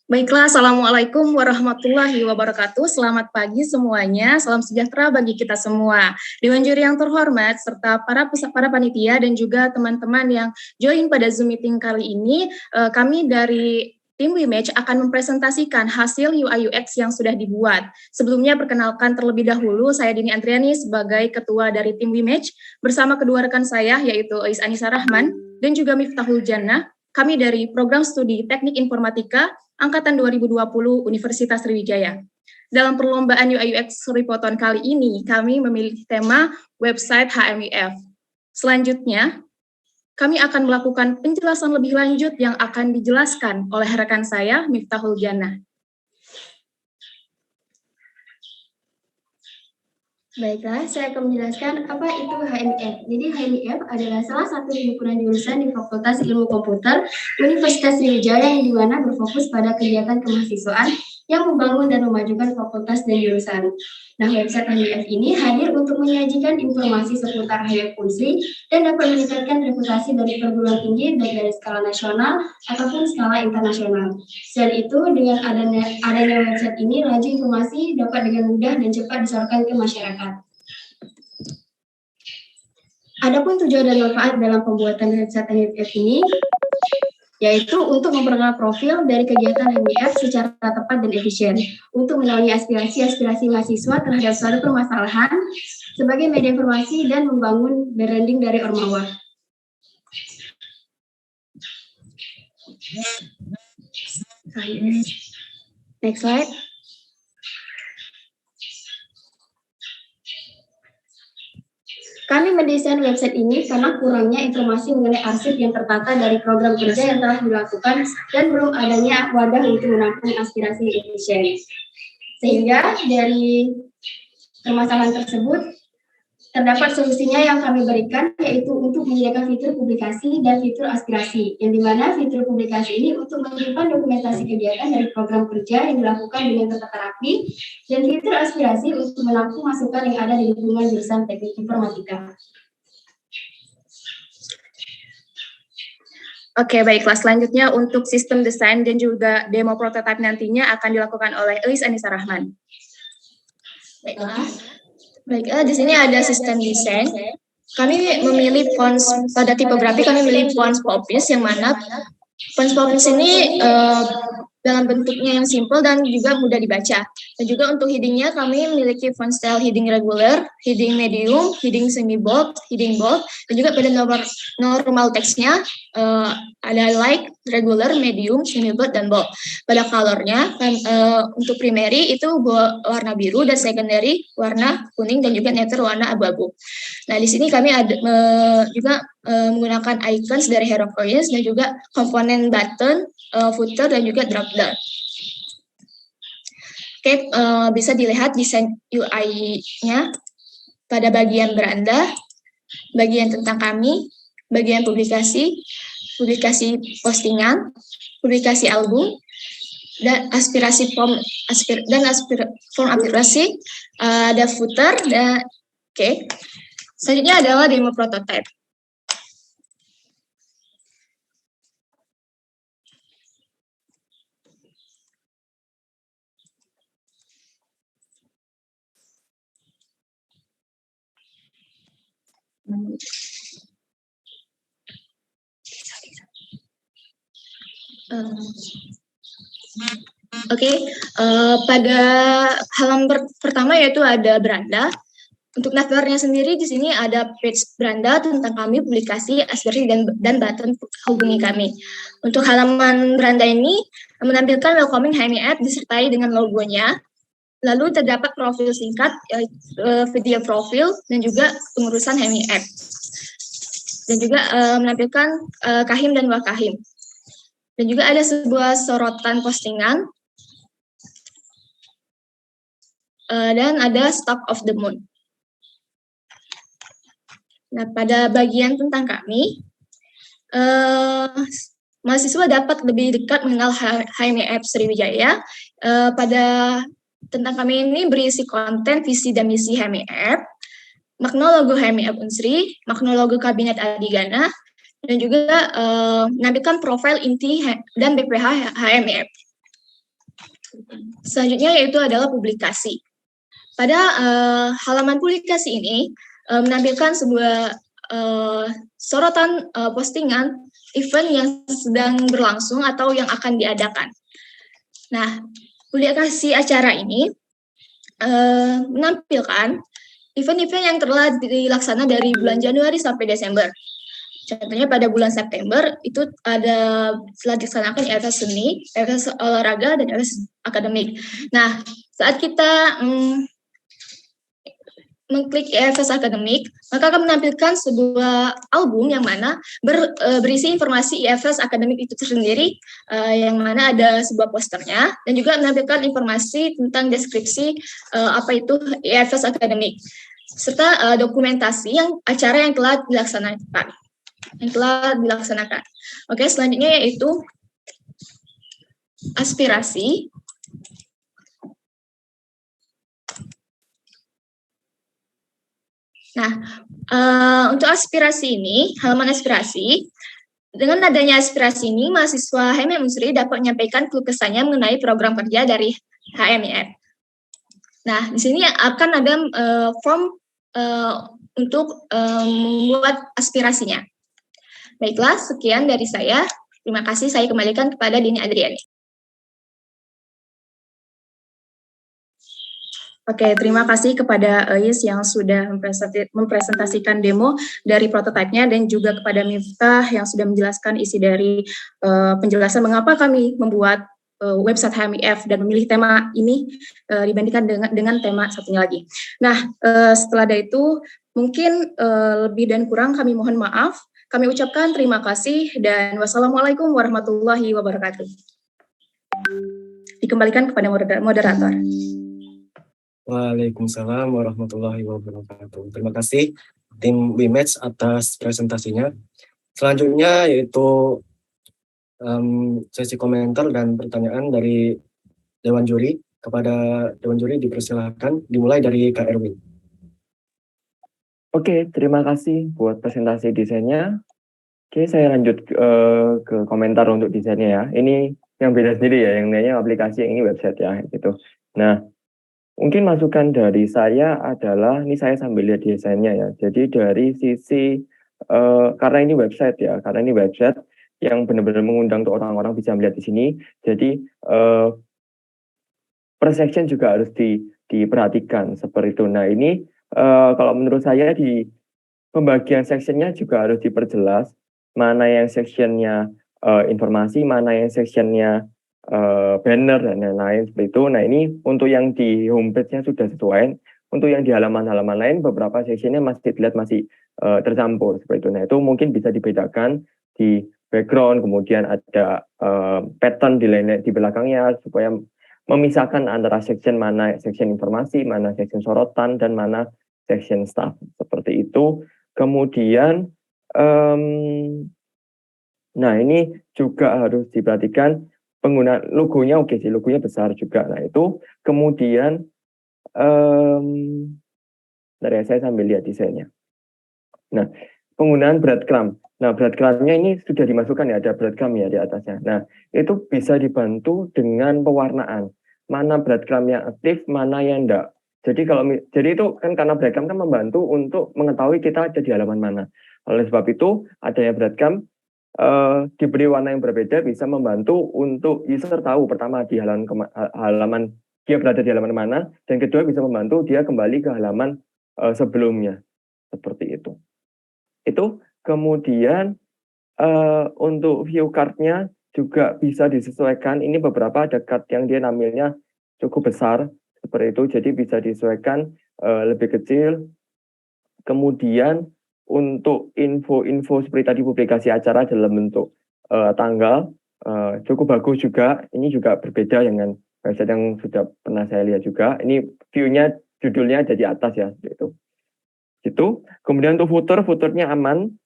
Baiklah, Assalamualaikum warahmatullahi wabarakatuh. Selamat pagi semuanya, salam sejahtera bagi kita semua. Dewan juri yang terhormat, serta para panitia dan juga teman-teman yang join pada Zoom meeting kali ini, kami dari tim WeMatch akan mempresentasikan hasil UI UX yang sudah dibuat. Sebelumnya perkenalkan terlebih dahulu, saya Dini Andriani sebagai ketua dari tim WeMatch, bersama kedua rekan saya yaitu Ais Anissa Rahman dan juga Miftahul Jannah. Kami dari Program Studi Teknik Informatika Angkatan 2020 Universitas Sriwijaya. Dalam perlombaan UI UX Ripoton kali ini, kami memilih tema website HMUF. Selanjutnya, kami akan melakukan penjelasan lebih lanjut yang akan dijelaskan oleh rekan saya, Miftahul Jannah. Baiklah, saya akan menjelaskan apa itu HMIF. Jadi HMIF adalah salah satu himpunan jurusan di Fakultas Ilmu Komputer Universitas Sriwijaya yang dimana berfokus pada kegiatan kemahasiswaan yang membangun dan memajukan fakultas dan jurusan. Nah, website HMIF ini hadir untuk menyajikan informasi seputar HMIF Unsri dan dapat meningkatkan reputasi dari perguruan tinggi baik dari skala nasional ataupun skala internasional. Selain itu, dengan adanya website ini, laju informasi dapat dengan mudah dan cepat disalurkan ke masyarakat. Adapun tujuan dan manfaat dalam pembuatan website HMIF ini, yaitu untuk memperkenalkan profil dari kegiatan HMIF secara tepat dan efisien, untuk menaungi aspirasi mahasiswa terhadap suatu permasalahan sebagai media informasi dan membangun branding dari Ormawa. Next slide. Kami mendesain website ini karena kurangnya informasi mengenai arsip yang tertata dari program kerja yang telah dilakukan dan belum adanya wadah untuk menampung aspirasi efisien. Sehingga dari permasalahan tersebut terdapat solusinya yang kami berikan, yaitu untuk menyediakan fitur publikasi dan fitur aspirasi, yang dimana fitur publikasi ini untuk menyimpan dokumentasi kegiatan dari program kerja yang dilakukan dengan tertata rapi, dan fitur aspirasi untuk menampung masukan yang ada di lingkungan jurusan teknik informatika. Oke, baiklah. Selanjutnya untuk sistem desain dan juga demo prototipe nantinya akan dilakukan oleh Elis Anissa Rahman. Baiklah, di sini ada sistem desain. Kami memilih fonts pada tipografi, kami memilih fonts Popis, yang mana fonts Popis ini dalam bentuknya yang simple dan juga mudah dibaca. Dan juga untuk headingnya kami memiliki font style heading regular, heading medium, heading semi bold, heading bold, dan juga pada normal teksnya ada like, regular, medium, semi bold, dan bold. Pada colornya untuk primary itu warna biru dan secondary warna kuning dan juga nether warna abu-abu. Nah, di sini kami ada juga menggunakan icons dari Hero Coins dan juga komponen button, footer, dan juga drop down. Oke, bisa dilihat desain UI-nya pada bagian beranda, bagian tentang kami, bagian publikasi postingan, publikasi album, dan aspirasi form aspirasi, ada footer, dan oke. Selanjutnya adalah demo prototype. Pada halaman pertama yaitu ada beranda. Untuk navbarnya sendiri di sini ada page beranda tentang kami, publikasi, aspirasi, dan button hubungi kami. Untuk halaman beranda ini menampilkan welcoming HMIF disertai dengan logonya. Lalu terdapat profil singkat, video profil, dan juga pengurusan HMIF. Dan juga menampilkan kahim dan wakahim. Dan juga ada sebuah sorotan postingan. Dan ada stock of the month. Nah, pada bagian tentang kami, mahasiswa dapat lebih dekat mengenal HMIF Sriwijaya. Pada tentang kami ini berisi konten, visi, dan misi HMIF, makna logo HMIF Unsri, makna logo Kabinet Adigana, dan juga menampilkan profil inti dan BPH HMIF. Selanjutnya yaitu adalah publikasi. Pada halaman publikasi ini, menampilkan sebuah sorotan postingan event yang sedang berlangsung atau yang akan diadakan. Nah, publikasi acara ini menampilkan event-event yang telah dilaksana dari bulan Januari sampai Desember. Contohnya pada bulan September itu ada telah dilaksanakan event seni, event olahraga, dan event akademik. Nah, saat kita mengklik IFS Akademik, maka akan menampilkan sebuah album yang mana berisi informasi IFS Akademik itu sendiri, yang mana ada sebuah posternya, dan juga menampilkan informasi tentang deskripsi apa itu IFS Akademik, serta dokumentasi acara yang telah dilaksanakan. Oke, selanjutnya yaitu aspirasi. Nah, untuk aspirasi ini, halaman aspirasi, dengan adanya aspirasi ini, mahasiswa HMIF Unsri dapat menyampaikan keluh kesahnya mengenai program kerja dari HMIF. Nah, di sini akan ada form untuk membuat aspirasinya. Baiklah, sekian dari saya. Terima kasih, saya kembalikan kepada Dini Adriani. Oke, terima kasih kepada Ais yang sudah mempresentasikan demo dari prototipenya dan juga kepada Miftah yang sudah menjelaskan isi dari penjelasan mengapa kami membuat website HMIF dan memilih tema ini dibandingkan dengan tema satunya lagi. Nah, setelah itu mungkin lebih dan kurang kami mohon maaf. Kami ucapkan terima kasih dan wassalamualaikum warahmatullahi wabarakatuh. Dikembalikan kepada moderator. Waalaikumsalam warahmatullahi wabarakatuh. Terima kasih tim WeMatch atas presentasinya. Selanjutnya yaitu sesi komentar dan pertanyaan dari Dewan Juri. Kepada Dewan Juri dipersilahkan dimulai dari Kak Erwin. Oke, terima kasih buat presentasi desainnya. Oke, saya lanjut ke komentar untuk desainnya ya. Ini yang beda sendiri ya, yang lainnya aplikasi, yang ini website ya gitu. Nah, mungkin masukan dari saya adalah, ini saya sambil lihat desainnya ya. Jadi dari sisi, karena ini website ya, karena ini website yang benar-benar mengundang untuk orang-orang bisa melihat di sini. Jadi per section juga harus diperhatikan seperti itu. Nah ini kalau menurut saya di pembagian sectionnya juga harus diperjelas mana yang sectionnya informasi, mana yang sectionnya banner dan lain-lain seperti itu. Nah ini untuk yang di homepage-nya sudah sesuai. Untuk yang di halaman-halaman lain beberapa sectionnya masih dilihat masih tercampur seperti itu. Nah itu mungkin bisa dibedakan di background, kemudian ada pattern di belakangnya supaya memisahkan antara section mana section informasi, mana section sorotan, dan mana section staff seperti itu. Kemudian nah ini juga harus diperhatikan penggunaan logonya. Oke sih, logonya besar juga. Nah itu kemudian dari saya sambil lihat desainnya. Nah penggunaan breadcrumb. Nah breadcrumb-nya ini sudah dimasukkan ya, ada breadcrumb ya di atasnya. Nah itu bisa dibantu dengan pewarnaan. Mana breadcrumb yang aktif, mana yang enggak. Jadi itu kan karena breadcrumb kan membantu untuk mengetahui kita ada di halaman mana. Oleh sebab itu adanya breadcrumb diberi warna yang berbeda bisa membantu untuk user tahu pertama di halaman dia berada di halaman mana, dan kedua bisa membantu dia kembali ke halaman sebelumnya seperti itu. Itu kemudian untuk view card-nya juga bisa disesuaikan. Ini beberapa ada card yang dia namanya cukup besar seperti itu, jadi bisa disesuaikan lebih kecil. Kemudian untuk info-info seperti tadi publikasi acara dalam bentuk tanggal cukup bagus juga. Ini juga berbeda dengan website yang sudah pernah saya lihat juga. Ini view-nya, judulnya ada di atas ya itu. Kemudian untuk footer-nya aman.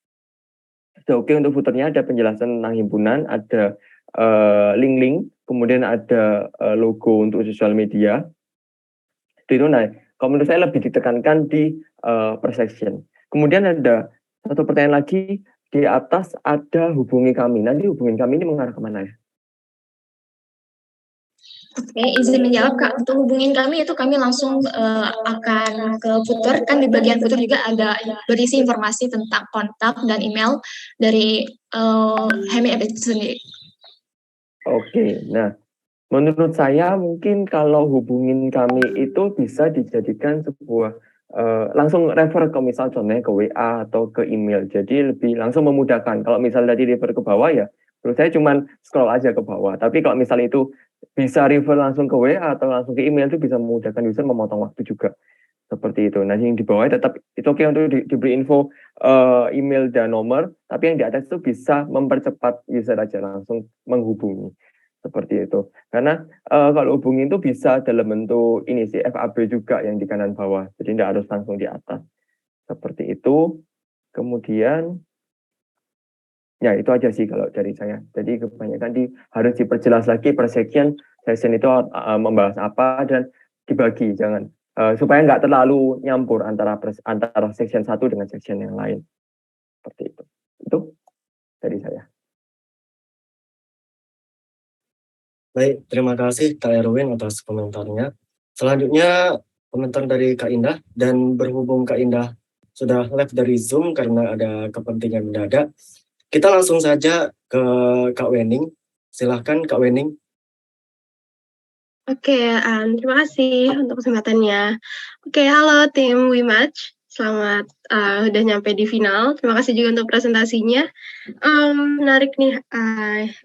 Sudah oke untuk footernya, ada penjelasan tentang himpunan, ada link-link, kemudian ada logo untuk sosial media. Itu nah, kalau menurut saya lebih ditekankan di per section. Kemudian ada satu pertanyaan lagi, di atas ada hubungi kami. Nanti hubungi kami ini mengarah kemana ya? Oke, izin menjawab Kak. Untuk hubungin kami itu kami langsung akan ke footer. Kan di bagian footer juga ada berisi informasi tentang kontak dan email dari HMIF itu sendiri. Oke, nah menurut saya mungkin kalau hubungin kami itu bisa dijadikan sebuah langsung refer ke misal contohnya ke WA atau ke email. Jadi lebih langsung memudahkan. Kalau misal tadi refer ke bawah ya, menurut saya cuman scroll aja ke bawah. Tapi kalau misal itu bisa refer langsung ke WA atau langsung ke email itu bisa memudahkan user, memotong waktu juga. Seperti itu. Nah, yang di bawah tetap itu oke untuk diberi info email dan nomor, tapi yang di atas itu bisa mempercepat user aja langsung menghubungi. Seperti itu. Karena kalau hubungi itu bisa dalam bentuk ini sih, FAB juga yang di kanan bawah. Jadi tidak harus langsung di atas. Seperti itu. Kemudian, ya itu aja sih kalau dari saya. Jadi kebanyakan harus diperjelas lagi per section itu membahas apa dan dibagi, jangan supaya nggak terlalu nyampur antara section 1 dengan section yang lain. Seperti itu. Itu dari saya. Baik, terima kasih Kak Erwin atas komentarnya. Selanjutnya komentar dari Kak Indah, dan berhubung Kak Indah sudah live dari Zoom karena ada kepentingan mendadak, kita langsung saja ke Kak Wening. Silahkan Kak Wening. Oke, terima kasih untuk kesempatannya. Oke, halo tim WeMatch. Selamat udah nyampe di final. Terima kasih juga untuk presentasinya. Menarik nih,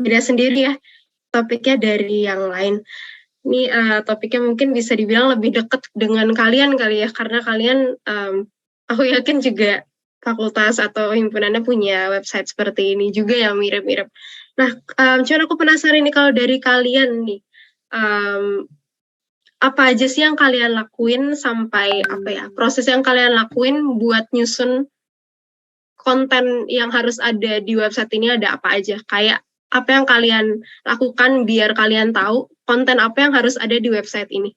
beda sendiri ya topiknya dari yang lain. Ini topiknya mungkin bisa dibilang lebih dekat dengan kalian kali ya, karena kalian aku yakin juga fakultas atau himpunannya punya website seperti ini juga yang mirip-mirip. Nah, cuman aku penasaran nih kalau dari kalian nih, apa aja sih yang kalian lakuin sampai proses yang kalian lakuin buat nyusun konten yang harus ada di website ini, ada apa aja? Kayak apa yang kalian lakukan biar kalian tahu konten apa yang harus ada di website ini?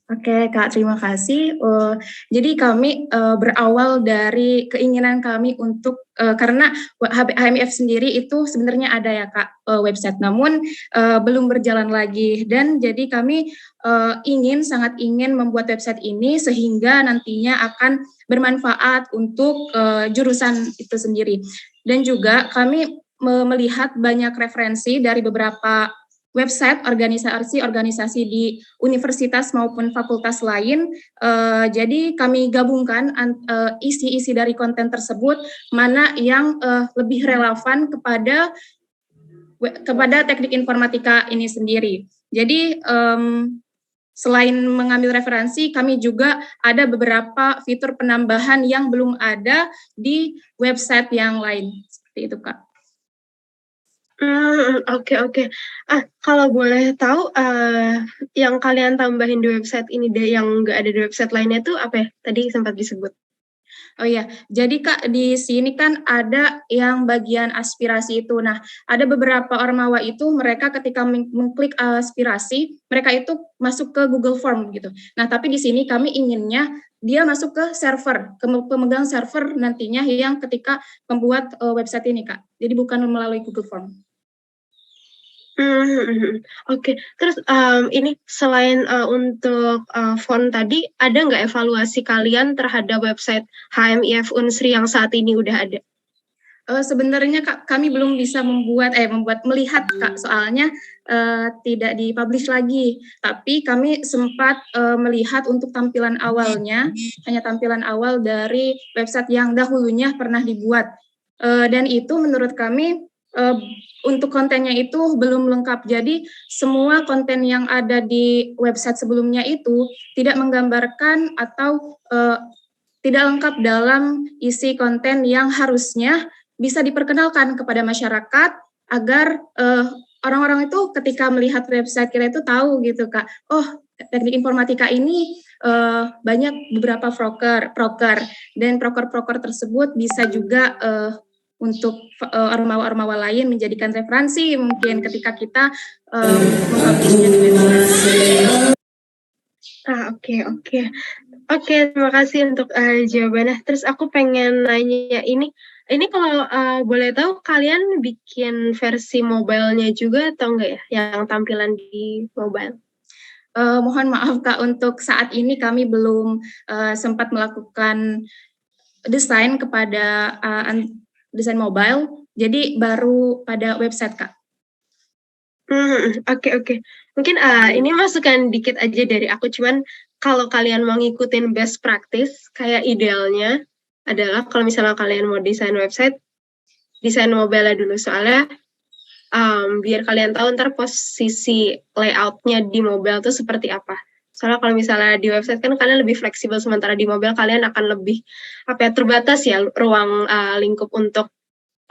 Oke, Kak, terima kasih. Jadi kami berawal dari keinginan kami untuk karena HMIF sendiri itu sebenarnya ada ya, Kak, website, namun belum berjalan lagi, dan jadi kami sangat ingin membuat website ini sehingga nantinya akan bermanfaat untuk jurusan itu sendiri. Dan juga kami melihat banyak referensi dari beberapa website organisasi di universitas maupun fakultas lain. Jadi kami gabungkan isi-isi dari konten tersebut mana yang lebih relevan kepada teknik informatika ini sendiri. Jadi selain mengambil referensi, kami juga ada beberapa fitur penambahan yang belum ada di website yang lain. Seperti itu, Kak. Oke. Kalau boleh tahu, yang kalian tambahin di website ini deh, yang nggak ada di website lainnya tuh apa ya? Tadi sempat disebut. Oh iya, jadi Kak, di sini kan ada yang bagian aspirasi itu. Nah, ada beberapa ormawa itu mereka ketika mengklik aspirasi, mereka itu masuk ke Google Form gitu. Nah, tapi di sini kami inginnya dia masuk ke server, ke pemegang server nantinya yang ketika membuat website ini, Kak. Jadi bukan melalui Google Form. Oke. Terus ini selain untuk font tadi, ada nggak evaluasi kalian terhadap website HMIF Unsri yang saat ini udah ada? Sebenarnya Kak, kami belum bisa melihat Kak, soalnya tidak dipublish lagi. Tapi kami sempat melihat untuk tampilan awalnya, hanya tampilan awal dari website yang dahulunya pernah dibuat. Dan itu menurut kami untuk kontennya itu belum lengkap. Jadi semua konten yang ada di website sebelumnya itu tidak menggambarkan atau tidak lengkap dalam isi konten yang harusnya bisa diperkenalkan kepada masyarakat agar orang-orang itu ketika melihat website kita itu tahu gitu, Kak. Oh, teknik informatika ini banyak beberapa proker dan proker tersebut bisa juga untuk ormawa-ormawa lain menjadikan referensi mungkin ketika kita mempublishnya di website. Oke, terima kasih untuk jawabannya. Terus aku pengen nanya ini kalau boleh tahu kalian bikin versi mobile-nya juga atau enggak ya, yang tampilan di mobile? Mohon maaf Kak, untuk saat ini kami belum sempat melakukan desain kepada desain mobile, jadi baru pada website, Kak. Oke. Mungkin ini masukan dikit aja dari aku, cuman kalau kalian mau ngikutin best practice, kayak idealnya adalah kalau misalnya kalian mau desain website, desain mobile dulu, soalnya biar kalian tahu ntar posisi layoutnya di mobile tuh seperti apa. Soalnya kalau misalnya di website kan kalian lebih fleksibel, sementara di mobile kalian akan lebih terbatas ya ruang lingkup untuk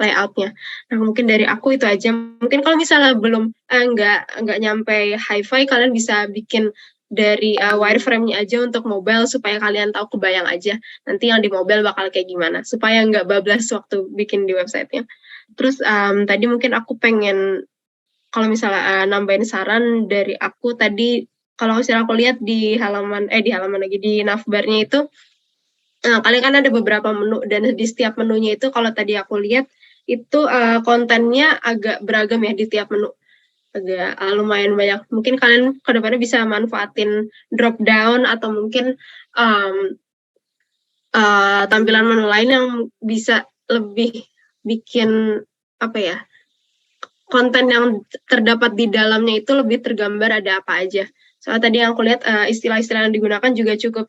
layoutnya. Nah mungkin dari aku itu aja. Mungkin kalau misalnya belum nggak nyampe hi-fi, kalian bisa bikin dari wireframe-nya aja untuk mobile supaya kalian tahu, kebayang aja nanti yang di mobile bakal kayak gimana supaya nggak bablas waktu bikin di websitenya. Terus tadi mungkin aku pengen kalau misalnya nambahin saran dari aku tadi, kalau misalnya aku lihat di halaman lagi di navbarnya itu, kalian kan ada beberapa menu dan di setiap menunya itu kalau tadi aku lihat itu kontennya agak beragam ya di tiap menu, agak lumayan banyak. Mungkin kalian kedepannya bisa manfaatin drop down atau mungkin tampilan menu lain yang bisa lebih bikin konten yang terdapat di dalamnya itu lebih tergambar ada apa aja. Soalnya tadi yang aku lihat istilah-istilah yang digunakan juga cukup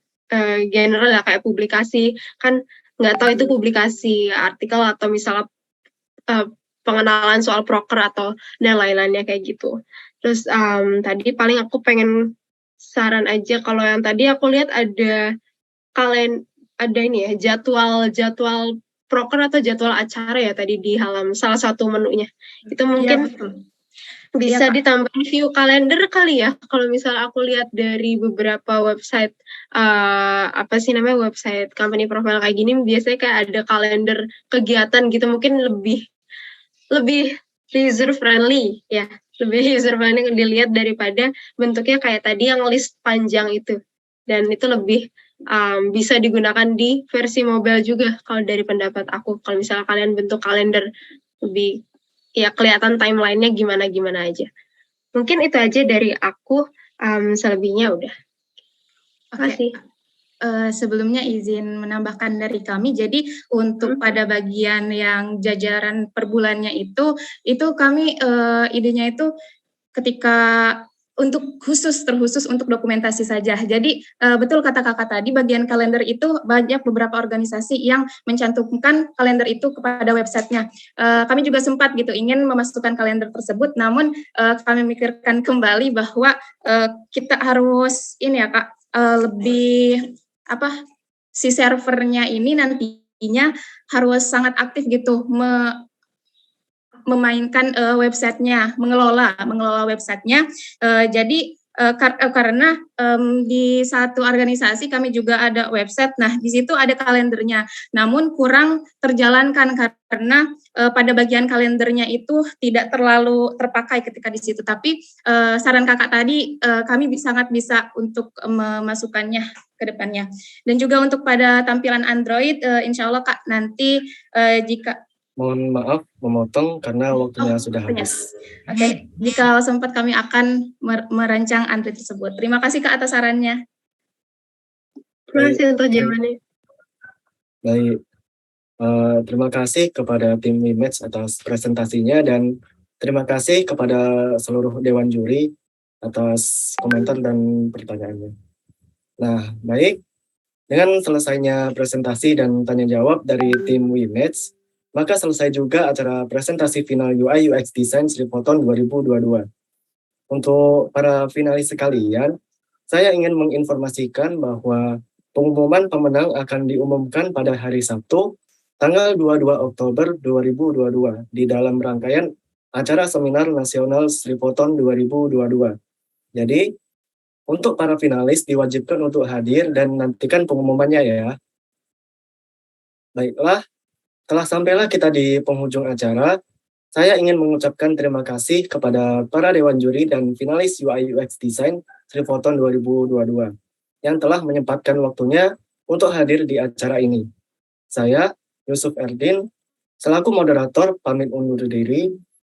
general ya, kayak publikasi, kan nggak tahu itu publikasi artikel atau misalnya pengenalan soal proker atau dan lain-lainnya kayak gitu. Terus tadi paling aku pengen saran aja, kalau yang tadi aku lihat ada ini ya, jadwal proker atau jadwal acara ya tadi di halaman salah satu menunya. Itu mungkin bisa ditambahin view kalender kali ya. Kalau misalnya aku lihat dari beberapa website website company profile kayak gini, biasanya kayak ada kalender kegiatan gitu, mungkin lebih user friendly ya. Lebih user friendly dilihat daripada bentuknya kayak tadi yang list panjang itu. Dan itu lebih bisa digunakan di versi mobile juga kalau dari pendapat aku. Kalau misalnya kalian bentuk kalender lebih ya kelihatan timelinenya gimana aja. Mungkin itu aja dari aku, selebihnya udah. Makasih. Sebelumnya izin menambahkan dari kami, jadi untuk pada bagian yang jajaran per bulannya itu kami idenya itu ketika untuk terkhusus untuk dokumentasi saja. Jadi betul kata kakak tadi, bagian kalender itu banyak beberapa organisasi yang mencantumkan kalender itu kepada websitenya. Kami juga sempat gitu ingin memasukkan kalender tersebut, namun kami mikirkan kembali bahwa kita harus ini ya Kak, lebih si servernya ini nantinya harus sangat aktif gitu memainkan websitenya, mengelola websitenya. Jadi karena di satu organisasi kami juga ada website, nah di situ ada kalendernya, namun kurang terjalankan karena pada bagian kalendernya itu tidak terlalu terpakai ketika di situ. Tapi saran kakak tadi kami sangat bisa untuk memasukkannya ke depannya. Dan juga untuk pada tampilan Android, insya Allah Kak nanti jika mohon maaf memotong karena waktunya sudah habis. Oke, jika sempat kami akan merancang Android tersebut. Terima kasih Kak atas sarannya. Terima kasih untuk jawabannya. Baik, terima kasih kepada tim WeMatch atas presentasinya dan terima kasih kepada seluruh Dewan Juri atas komentar dan pertanyaannya. Nah, baik. Dengan selesainya presentasi dan tanya jawab dari tim WeMatch, maka selesai juga acara presentasi final UI UX Design Sripoton 2022. Untuk para finalis sekalian, saya ingin menginformasikan bahwa pengumuman pemenang akan diumumkan pada hari Sabtu, tanggal 22 Oktober 2022 di dalam rangkaian acara Seminar Nasional Sripoton 2022. Jadi, untuk para finalis diwajibkan untuk hadir dan nantikan pengumumannya ya. Baiklah, telah sampailah kita di penghujung acara. Saya ingin mengucapkan terima kasih kepada para Dewan Juri dan finalis UI UX Design Sripoton 2022 yang telah menyempatkan waktunya untuk hadir di acara ini. Saya, Yusuf Erdin, selaku moderator pamit undur diri.